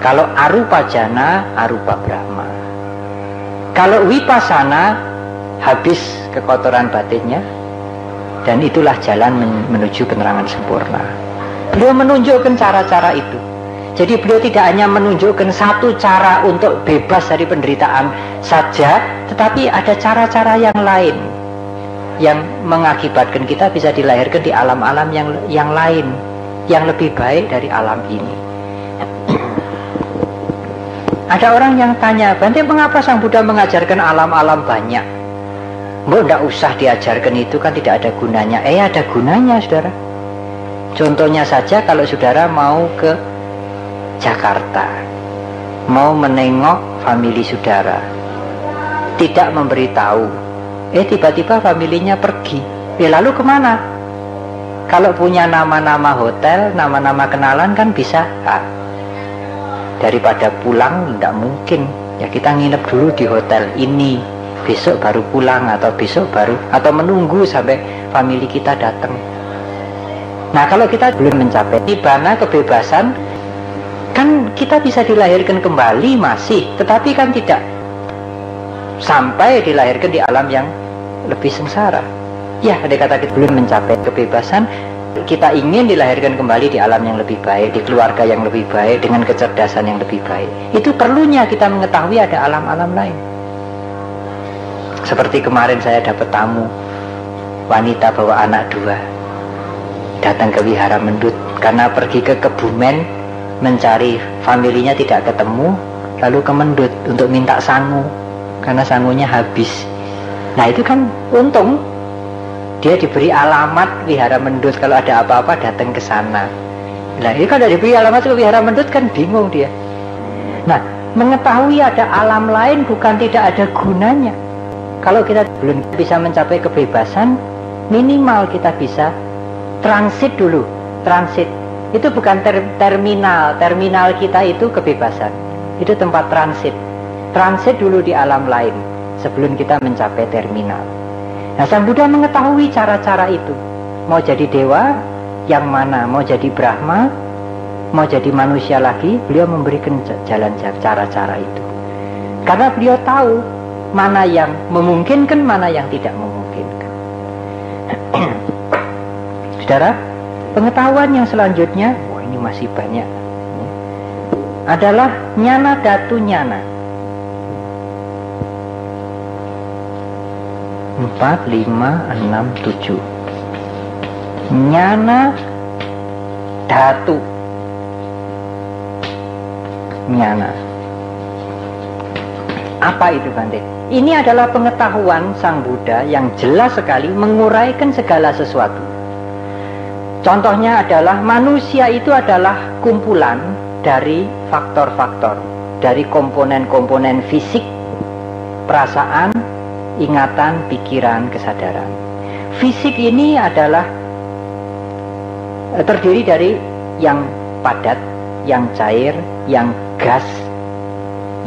Kalau arupa jana, arupa Brahma. Kalau vipassana, habis kekotoran batinnya, dan itulah jalan menuju penerangan sempurna. Beliau menunjukkan cara-cara itu. Jadi beliau tidak hanya menunjukkan satu cara untuk bebas dari penderitaan saja, tetapi ada cara-cara yang lain yang mengakibatkan kita bisa dilahirkan di alam-alam yang lain, yang lebih baik dari alam ini. Ada orang yang tanya, Bante, mengapa Sang Buddha mengajarkan alam-alam banyak? Mbok tidak usah diajarkan, itu kan tidak ada gunanya. Ada gunanya, saudara. Contohnya saja kalau saudara mau ke Jakarta, mau menengok famili saudara, tidak memberitahu, tiba-tiba familinya pergi. Lalu kemana? Kalau punya nama-nama hotel, nama-nama kenalan kan bisa. Daripada pulang, tidak mungkin. Ya kita nginep dulu di hotel ini, besok baru pulang, atau besok baru, atau menunggu sampai famili kita datang. Nah, kalau kita belum mencapai nibbana, kebebasan, kan kita bisa dilahirkan kembali masih, tetapi kan tidak sampai dilahirkan di alam yang lebih sengsara. Ya, ada kata kita belum mencapai kebebasan, kita ingin dilahirkan kembali di alam yang lebih baik, di keluarga yang lebih baik, dengan kecerdasan yang lebih baik. Itu perlunya kita mengetahui ada alam-alam lain. Seperti kemarin saya dapat tamu, wanita bawa anak 2, datang ke Wihara Mendut karena pergi ke Kebumen mencari familinya tidak ketemu, lalu ke Mendut untuk minta sangu karena sangunya habis. Nah itu kan untung dia diberi alamat Wihara Mendut, kalau ada apa-apa datang ke sana. Nah ini kan diberi alamat ke Wihara Mendut kan bingung dia. Nah, mengetahui ada alam lain bukan tidak ada gunanya. Kalau kita belum bisa mencapai kebebasan, minimal kita bisa transit dulu. Transit itu bukan terminal. Terminal kita itu kebebasan. Itu tempat transit. Transit dulu di alam lain sebelum kita mencapai terminal. Nah, Sang Buddha mengetahui cara-cara itu. Mau jadi dewa yang mana, mau jadi Brahma, mau jadi manusia lagi, beliau memberikan jalan cara-cara itu. Karena beliau tahu mana yang memungkinkan, mana yang tidak memungkinkan. Saudara, pengetahuan yang selanjutnya, ini masih banyak, adalah nyana datu nyana. 4, 5, 6, 7. Nyana datu nyana. Apa itu, Bante? Ini adalah pengetahuan Sang Buddha yang jelas sekali menguraikan segala sesuatu. Contohnya adalah manusia itu adalah kumpulan dari faktor-faktor, dari komponen-komponen fisik, perasaan, ingatan, pikiran, kesadaran. Fisik ini adalah terdiri dari yang padat, yang cair, yang gas,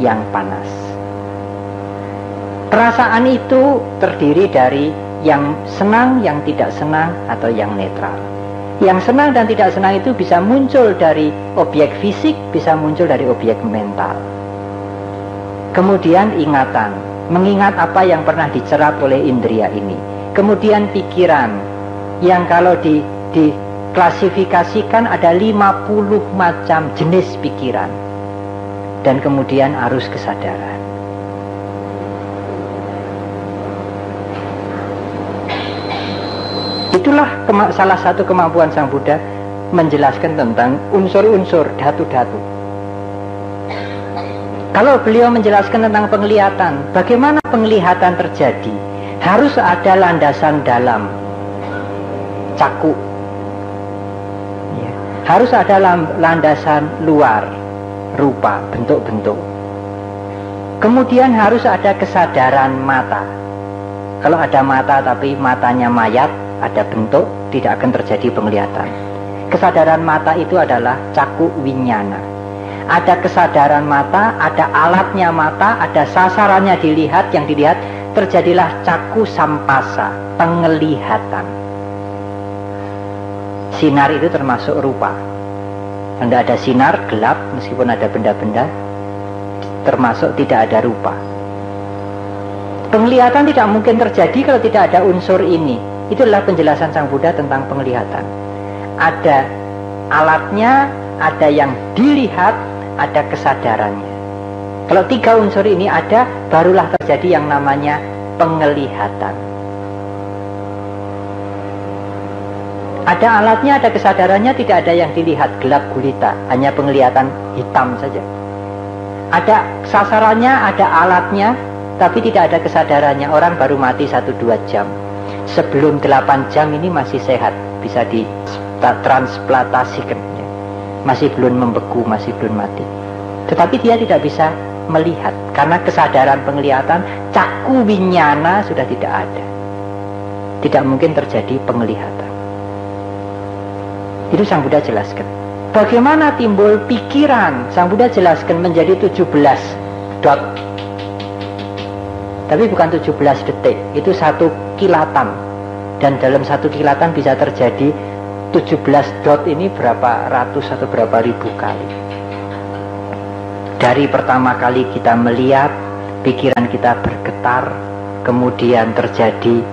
yang panas. Perasaan itu terdiri dari yang senang, yang tidak senang, atau yang netral. Yang senang dan tidak senang itu bisa muncul dari objek fisik, bisa muncul dari objek mental. Kemudian ingatan, mengingat apa yang pernah dicerap oleh indria ini. Kemudian pikiran, yang kalau diklasifikasikan ada 50 macam jenis pikiran. Dan kemudian arus kesadaran. Itulah salah satu kemampuan Sang Buddha menjelaskan tentang unsur-unsur dhatu-dhatu. Kalau beliau menjelaskan tentang penglihatan, bagaimana penglihatan terjadi? Harus ada landasan dalam, caku. Ya. Harus ada landasan luar, rupa, bentuk-bentuk. Kemudian harus ada kesadaran mata. Kalau ada mata tapi matanya mayat, ada bentuk, tidak akan terjadi penglihatan. Kesadaran mata itu adalah caku winyana. Ada kesadaran mata, ada alatnya mata, ada sasarannya dilihat, yang dilihat terjadilah caku sampasa, penglihatan. Sinar itu termasuk rupa. Tidak ada sinar, gelap, meskipun ada benda-benda, termasuk tidak ada rupa. Penglihatan tidak mungkin terjadi kalau tidak ada unsur ini. Itulah penjelasan Sang Buddha tentang penglihatan. Ada alatnya, ada yang dilihat, ada kesadarannya. Kalau 3 unsur ini ada, barulah terjadi yang namanya penglihatan. Ada alatnya, ada kesadarannya, tidak ada yang dilihat, gelap gulita, hanya penglihatan hitam saja. Ada sasarannya, ada alatnya, tapi tidak ada kesadarannya. Orang baru mati 1-2 jam. Sebelum 8 jam ini masih sehat, bisa ditransplantasikan, ya. Masih belum membeku, masih belum mati. Tetapi dia tidak bisa melihat, karena kesadaran penglihatan, caku winyana sudah tidak ada. Tidak mungkin terjadi penglihatan. Itu Sang Buddha jelaskan. Bagaimana timbul pikiran? Sang Buddha jelaskan menjadi 17 dot. Tapi bukan 17 detik, itu 1 kilatan. Dan dalam 1 kilatan bisa terjadi 17 dot ini berapa ratus atau berapa ribu kali. Dari pertama kali kita melihat, pikiran kita bergetar, kemudian terjadi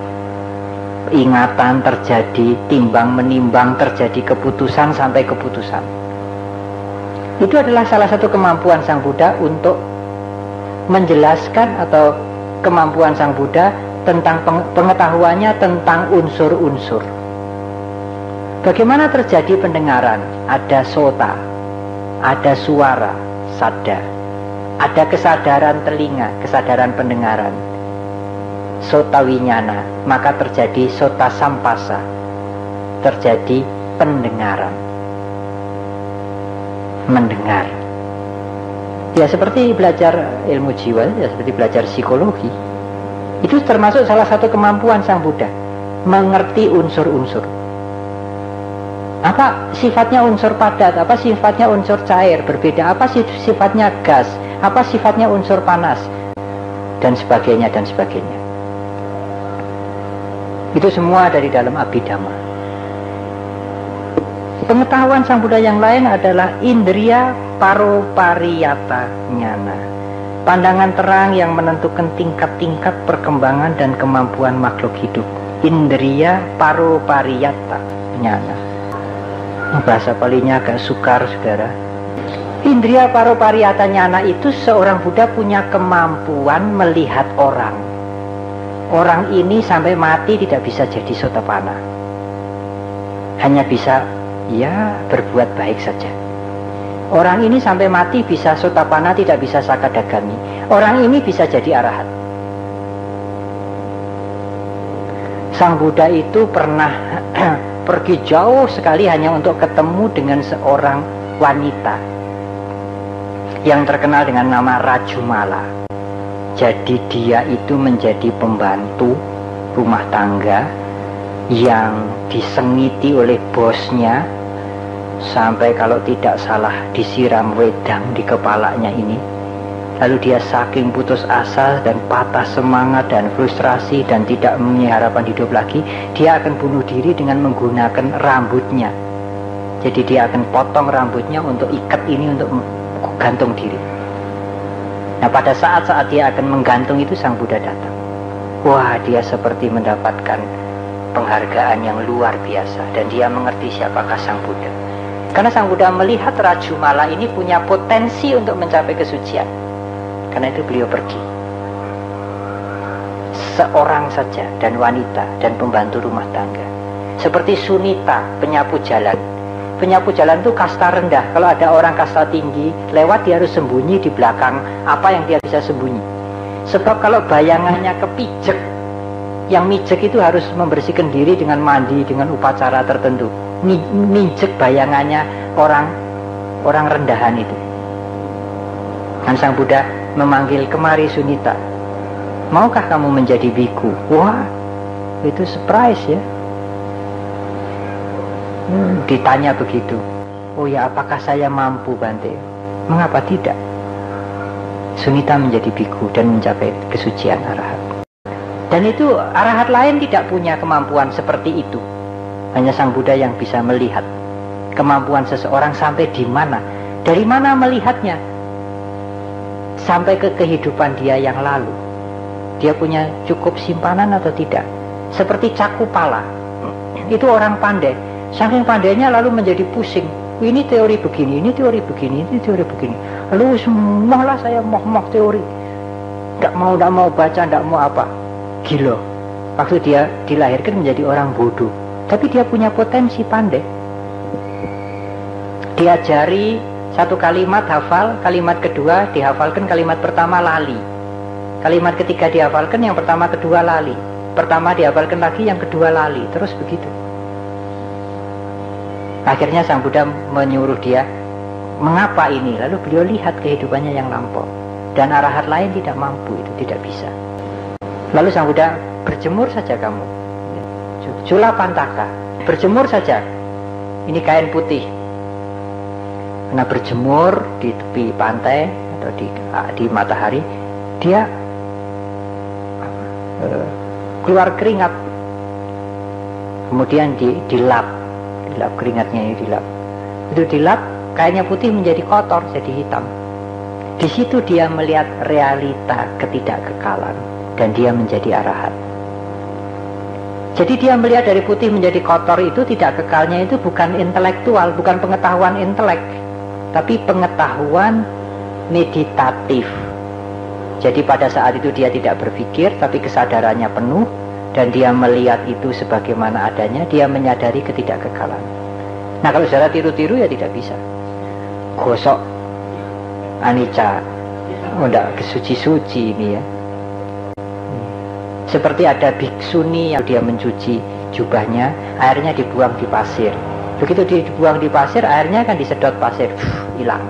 ingatan, terjadi timbang menimbang, terjadi keputusan sampai keputusan. Itu adalah salah satu kemampuan Sang Buddha untuk menjelaskan, atau kemampuan Sang Buddha tentang pengetahuannya tentang unsur-unsur. Bagaimana terjadi pendengaran? Ada sota, ada suara, sada, ada kesadaran telinga, kesadaran pendengaran, sota winyana, maka terjadi sota sampasa, terjadi pendengaran, mendengar. Ya seperti belajar ilmu jiwa, ya seperti belajar psikologi. Itu termasuk salah satu kemampuan Sang Buddha, mengerti unsur-unsur. Apa sifatnya unsur padat, apa sifatnya unsur cair, berbeda, apa sifatnya gas, apa sifatnya unsur panas, dan sebagainya, dan sebagainya. Itu semua dari dalam Abhidhamma. Pengetahuan Sang Buddha yang lain adalah indriya paropariyata nyana, pandangan terang yang menentukan tingkat-tingkat perkembangan dan kemampuan makhluk hidup. Indriya paropariyata nyana. Bahasa palinya agak sukar, saudara. Indriya paropariyata nyana itu seorang Buddha punya kemampuan melihat orang. Orang ini sampai mati tidak bisa jadi sotapanna. Hanya bisa, ya, berbuat baik saja. Orang ini sampai mati bisa sotapanna, tidak bisa sakadagami. Orang ini bisa jadi arahat. Sang Buddha itu pernah pergi jauh sekali hanya untuk ketemu dengan seorang wanita yang terkenal dengan nama Rajumala. Jadi dia itu menjadi pembantu rumah tangga yang disengiti oleh bosnya, sampai kalau tidak salah disiram wedang di kepalanya ini. Lalu dia saking putus asa dan patah semangat dan frustrasi dan tidak mempunyai harapan hidup lagi, dia akan bunuh diri dengan menggunakan rambutnya. Jadi dia akan potong rambutnya untuk ikat ini, untuk gantung diri. Nah, pada saat-saat dia akan menggantung itu Sang Buddha datang. Wah, dia seperti mendapatkan penghargaan yang luar biasa, dan dia mengerti siapakah Sang Buddha. Karena Sang Buddha melihat Rajumala ini punya potensi untuk mencapai kesucian. Karena itu beliau pergi. Seorang saja, dan wanita, dan pembantu rumah tangga. Seperti Sunita, penyapu jalan. Penyapu jalan itu kasta rendah. Kalau ada orang kasta tinggi lewat, dia harus sembunyi di belakang apa yang dia bisa sembunyi. Sebab kalau bayangannya kepijek, yang mijek itu harus membersihkan diri dengan mandi, dengan upacara tertentu. Mijek bayangannya orang rendahan itu. Dan Sang Buddha memanggil, kemari Sunita, maukah kamu menjadi biku? Wah, itu surprise ya. Ditanya begitu. Oh ya, apakah saya mampu Bante? Mengapa tidak? Sunita menjadi biku dan mencapai kesucian arahat. Dan itu arahat lain tidak punya kemampuan seperti itu. Hanya Sang Buddha yang bisa melihat kemampuan seseorang sampai di mana. Dari mana melihatnya? Sampai ke kehidupan dia yang lalu. Dia punya cukup simpanan atau tidak? Seperti Cakupala. Itu orang pandai. Saking pandainya lalu menjadi pusing. Ini teori begini, ini teori begini, ini teori begini. Lalu semualah saya moh teori. Tidak mau baca, tidak mau apa. Gila. Waktu dia dilahirkan menjadi orang bodoh. Tapi dia punya potensi pandai. Diajari satu kalimat hafal, kalimat kedua dihafalkan, kalimat pertama lali. Kalimat ketiga dihafalkan, yang pertama kedua lali. Pertama dihafalkan lagi, yang kedua lali. Terus begitu. Akhirnya Sang Buddha menyuruh dia, mengapa ini? Lalu beliau lihat kehidupannya yang lampau. Dan arahat lain tidak mampu, itu tidak bisa. Lalu Sang Buddha, berjemur saja kamu. Culapantaka, berjemur saja. Ini kain putih. Nah, berjemur di tepi pantai atau di matahari, dia keluar keringat. Kemudian dilap keringatnya ini dilap. Itu dilap, kainnya putih menjadi kotor, jadi hitam. Di situ dia melihat realita ketidakkekalan dan dia menjadi arahat. Jadi dia melihat dari putih menjadi kotor itu, tidak kekalnya itu bukan intelektual, bukan pengetahuan intelek, tapi pengetahuan meditatif. Jadi pada saat itu dia tidak berpikir, tapi kesadarannya penuh, dan dia melihat itu sebagaimana adanya, dia menyadari ketidakkekalan. Nah, kalau saudara tiru-tiru ya tidak bisa. Gosok anicca, enggak kesuci-suci ini ya. Seperti ada biksuni yang dia mencuci jubahnya, airnya dibuang di pasir. Begitu dibuang di pasir, airnya akan disedot pasir, hilang.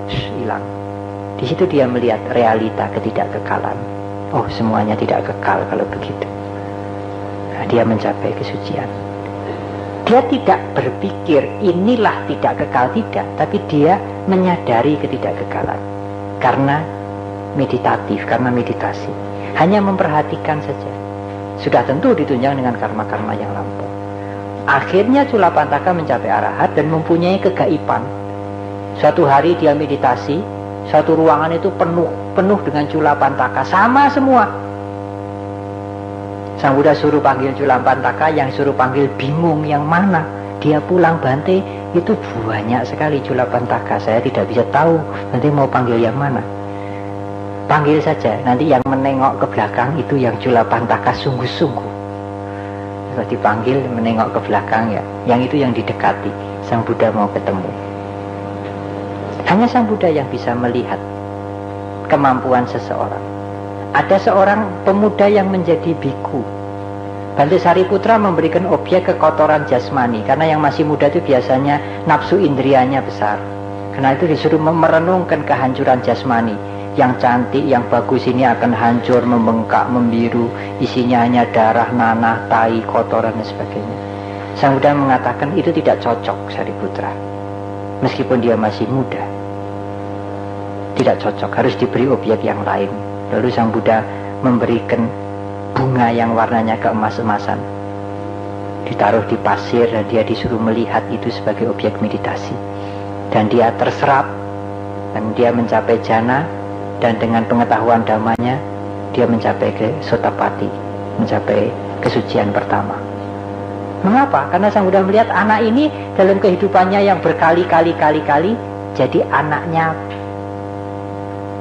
Hilang. Di situ dia melihat realita ketidakkekalan. Oh, semuanya tidak kekal kalau begitu. Nah, dia mencapai kesucian. Dia tidak berpikir inilah tidak kekal, tidak, tapi dia menyadari ketidakkekalan karena meditatif, karena meditasi. Hanya memperhatikan saja. Sudah tentu ditunjang dengan karma-karma yang lampau. Akhirnya Culapantaka mencapai arahat dan mempunyai kegaiban. Suatu hari dia meditasi, satu ruangan itu penuh dengan Culapantaka, sama semua. Sang Buddha suruh panggil Culapantaka, yang suruh panggil bingung yang mana. Dia pulang, Bante, itu banyak sekali Culapantaka, saya tidak bisa tahu nanti mau panggil yang mana. Panggil saja, nanti yang menengok ke belakang itu yang Culapantaka sungguh-sungguh. Kalau dipanggil menengok ke belakang ya, yang itu yang didekati. Sang Buddha mau ketemu. Hanya Sang Buddha yang bisa melihat kemampuan seseorang. Ada seorang pemuda yang menjadi biku. Bante Sariputra memberikan objek kekotoran jasmani, karena yang masih muda itu biasanya nafsu indrianya besar. Karena itu disuruh merenungkan kehancuran jasmani. Yang cantik, yang bagus ini akan hancur, membengkak, membiru, isinya hanya darah, nanah, tai, kotoran dan sebagainya. Sang Buddha mengatakan itu tidak cocok Sariputra. Meskipun dia masih muda, tidak cocok, harus diberi objek yang lain. Lalu Sang Buddha memberikan bunga yang warnanya keemas-emasan, ditaruh di pasir, dan dia disuruh melihat itu sebagai objek meditasi. Dan dia terserap, dan dia mencapai jana. dan dengan pengetahuan dhammanya dia mencapai ke Sotapati, mencapai kesucian pertama. Mengapa? Karena Sang Buddha melihat anak ini dalam kehidupannya yang berkali-kali jadi anaknya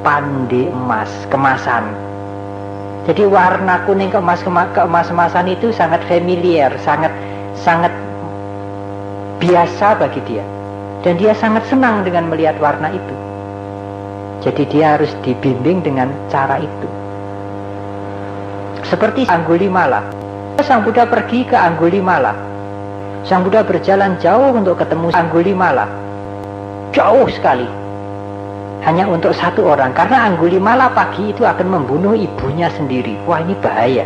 pande emas, kemasan. Jadi warna kuning keemas-emasan itu sangat familiar, sangat biasa bagi dia. Dan dia sangat senang dengan melihat warna itu. Jadi dia harus dibimbing dengan cara itu. Seperti Anggulimala. Sang Buddha pergi ke Anggulimala. Sang Buddha berjalan jauh untuk ketemu Anggulimala. Jauh sekali. Hanya untuk satu orang. Karena Anggulimala pagi itu akan membunuh ibunya sendiri. Wah, ini bahaya.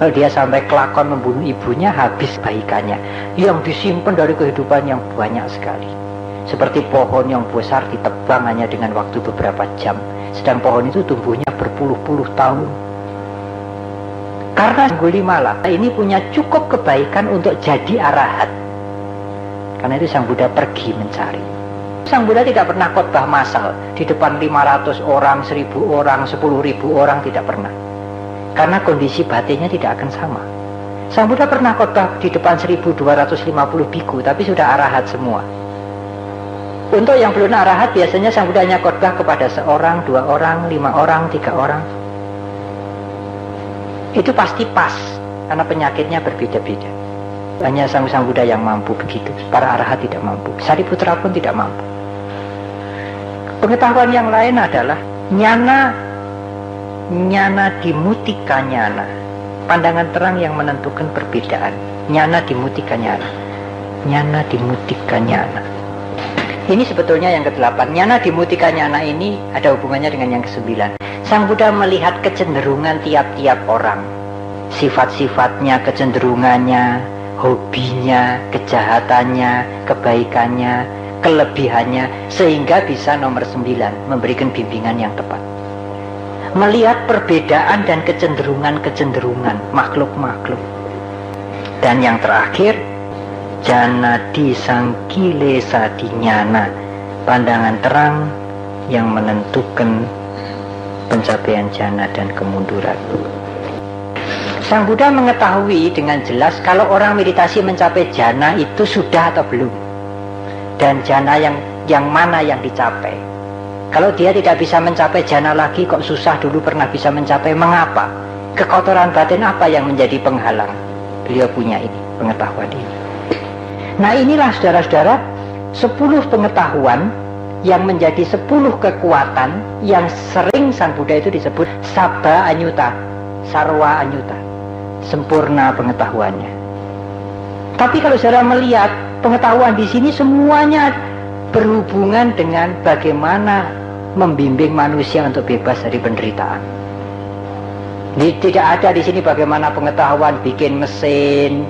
Kalau dia sampai kelakon membunuh ibunya, habis baikannya. Yang disimpan dari kehidupan yang banyak sekali. Seperti pohon yang besar ditebang hanya dengan waktu beberapa jam. Sedang pohon itu tumbuhnya berpuluh-puluh tahun. Karena Anggulimala ini punya cukup kebaikan untuk jadi arahat. Karena itu Sang Buddha pergi mencari. Sang Buddha tidak pernah khotbah massal di depan 500 orang, 1000 orang, 10.000 orang, tidak pernah. Karena kondisi batinnya tidak akan sama. Sang Buddha pernah khotbah di depan 1250 biku, tapi sudah arahat semua. Untuk yang belum arahat, biasanya Sang Buddha hanya khotbah kepada seorang, 2 orang, 5 orang, 3 orang. Itu pasti pas, karena penyakitnya berbeda-beda. Hanya Sang Buddha yang mampu begitu. Para arahat tidak mampu. Sariputra pun tidak mampu. Pengetahuan yang lain adalah nyana dimutika nyana. Pandangan terang yang menentukan perbedaan. Nyana dimutika nyana. Nyana dimutika nyana. Ini sebetulnya yang ke-8. Nyana dimutika nyana ini ada hubungannya dengan yang ke-9. Sang Buddha melihat kecenderungan tiap-tiap orang. Sifat-sifatnya, kecenderungannya, hobinya, kejahatannya, kebaikannya, kelebihannya, sehingga bisa nomor 9, memberikan bimbingan yang tepat. Melihat perbedaan dan kecenderungan-kecenderungan makhluk-makhluk. Dan yang terakhir, jana disangkile sadinyana, pandangan terang yang menentukan pencapaian jana dan kemunduran. Sang Buddha mengetahui dengan jelas kalau orang meditasi mencapai jana itu sudah atau belum, dan jana yang mana yang dicapai. Kalau dia tidak bisa mencapai jana lagi, kok susah dulu pernah bisa mencapai, mengapa? Kekotoran batin apa yang menjadi penghalang? Beliau punya ini, pengetahuan ini. Nah, inilah saudara-saudara 10 pengetahuan yang menjadi 10 kekuatan yang sering Sang Buddha itu disebut Sabba Anyuta, Sarwa Anyuta, sempurna pengetahuannya. Tapi kalau saudara melihat pengetahuan di sini semuanya berhubungan dengan bagaimana membimbing manusia untuk bebas dari penderitaan. Tidak ada di sini bagaimana pengetahuan bikin mesin.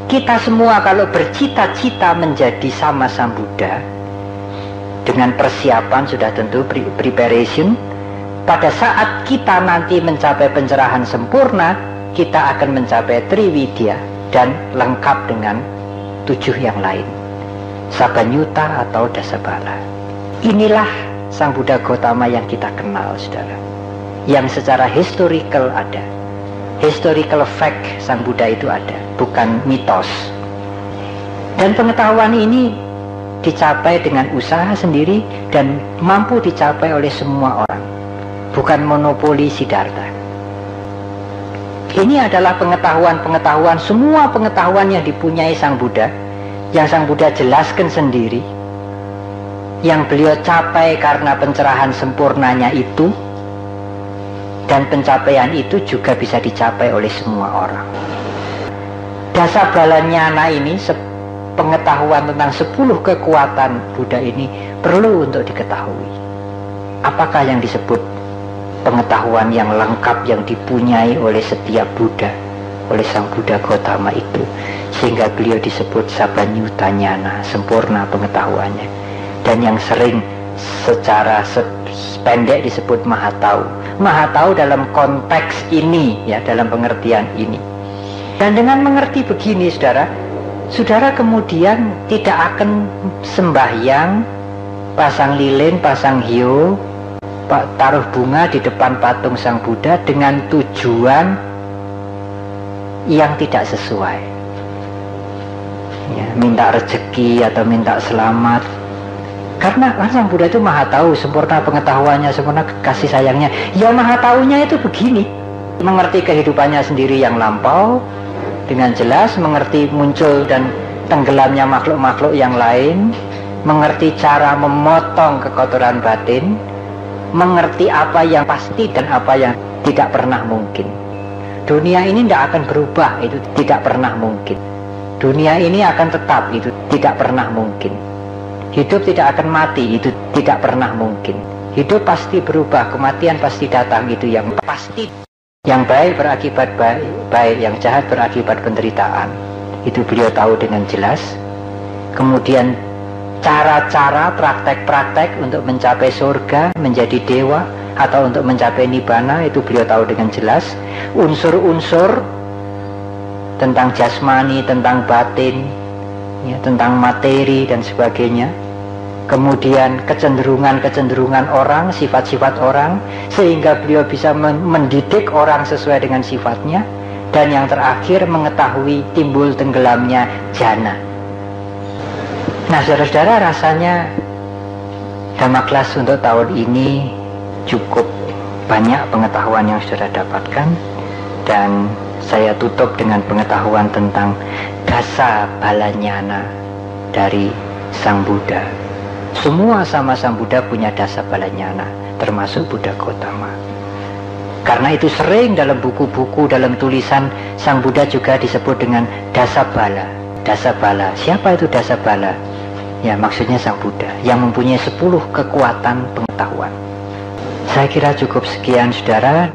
Kita semua kalau bercita-cita menjadi sama Sang Buddha, dengan persiapan sudah tentu preparation, pada saat kita nanti mencapai pencerahan sempurna, kita akan mencapai Triwidya dan lengkap dengan 7 yang lain, Sabanyuta atau Dasabala. Inilah Sang Buddha Gautama yang kita kenal, saudara, yang secara historical ada. Historical fact Sang Buddha itu ada, bukan mitos. Dan pengetahuan ini dicapai dengan usaha sendiri dan mampu dicapai oleh semua orang, bukan monopoli Siddhartha. Ini adalah pengetahuan-pengetahuan, semua pengetahuan yang dipunyai Sang Buddha, yang Sang Buddha jelaskan sendiri, yang beliau capai karena pencerahan sempurnanya itu. Dan pencapaian itu juga bisa dicapai oleh semua orang. Dasabala nyana ini, pengetahuan tentang 10 kekuatan Buddha ini perlu untuk diketahui. Apakah yang disebut pengetahuan yang lengkap yang dipunyai oleh setiap Buddha, oleh Sang Buddha Gautama itu, sehingga beliau disebut Sabanyuta nyana, sempurna pengetahuannya. Dan yang sering secara pendek disebut Mahatau. Mahatau dalam konteks ini, ya, dalam pengertian ini. Dan dengan mengerti begini, saudara kemudian tidak akan sembahyang, pasang lilin, pasang hiu, taruh bunga di depan patung Sang Buddha dengan tujuan yang tidak sesuai, ya, minta rezeki atau minta selamat. Karena kan Sang Buddha itu maha tahu, sempurna pengetahuannya, sempurna kasih sayangnya. Ya maha tahunya itu begini, mengerti kehidupannya sendiri yang lampau dengan jelas, mengerti muncul dan tenggelamnya makhluk-makhluk yang lain, mengerti cara memotong kekotoran batin, mengerti apa yang pasti dan apa yang tidak pernah mungkin. Dunia ini tidak akan berubah, itu tidak pernah mungkin. Dunia ini akan tetap, itu tidak pernah mungkin. Hidup tidak akan mati, itu tidak pernah mungkin. Hidup pasti berubah, kematian pasti datang, itu yang pasti. Yang baik berakibat baik, yang jahat berakibat penderitaan. Itu beliau tahu dengan jelas. Kemudian cara-cara, praktek-praktek untuk mencapai surga, menjadi dewa, atau untuk mencapai nibbana, itu beliau tahu dengan jelas. Unsur-unsur tentang jasmani, tentang batin, ya, tentang materi dan sebagainya. Kemudian kecenderungan-kecenderungan orang, sifat-sifat orang, sehingga beliau bisa mendidik orang sesuai dengan sifatnya. Dan yang terakhir, mengetahui timbul tenggelamnya jana. Nah, saudara-saudara, rasanya Dhamma Class untuk tahun ini cukup banyak pengetahuan yang sudah dapatkan. Dan saya tutup dengan pengetahuan tentang dasa balanyana dari Sang Buddha. Semua sama Sang Buddha punya dasa balanyana, termasuk Buddha Gautama. Karena itu sering dalam buku-buku, dalam tulisan Sang Buddha juga disebut dengan dasa bala. Dasa bala, siapa itu dasa bala? Ya, maksudnya Sang Buddha yang mempunyai 10 kekuatan pengetahuan. Saya kira cukup sekian, saudara.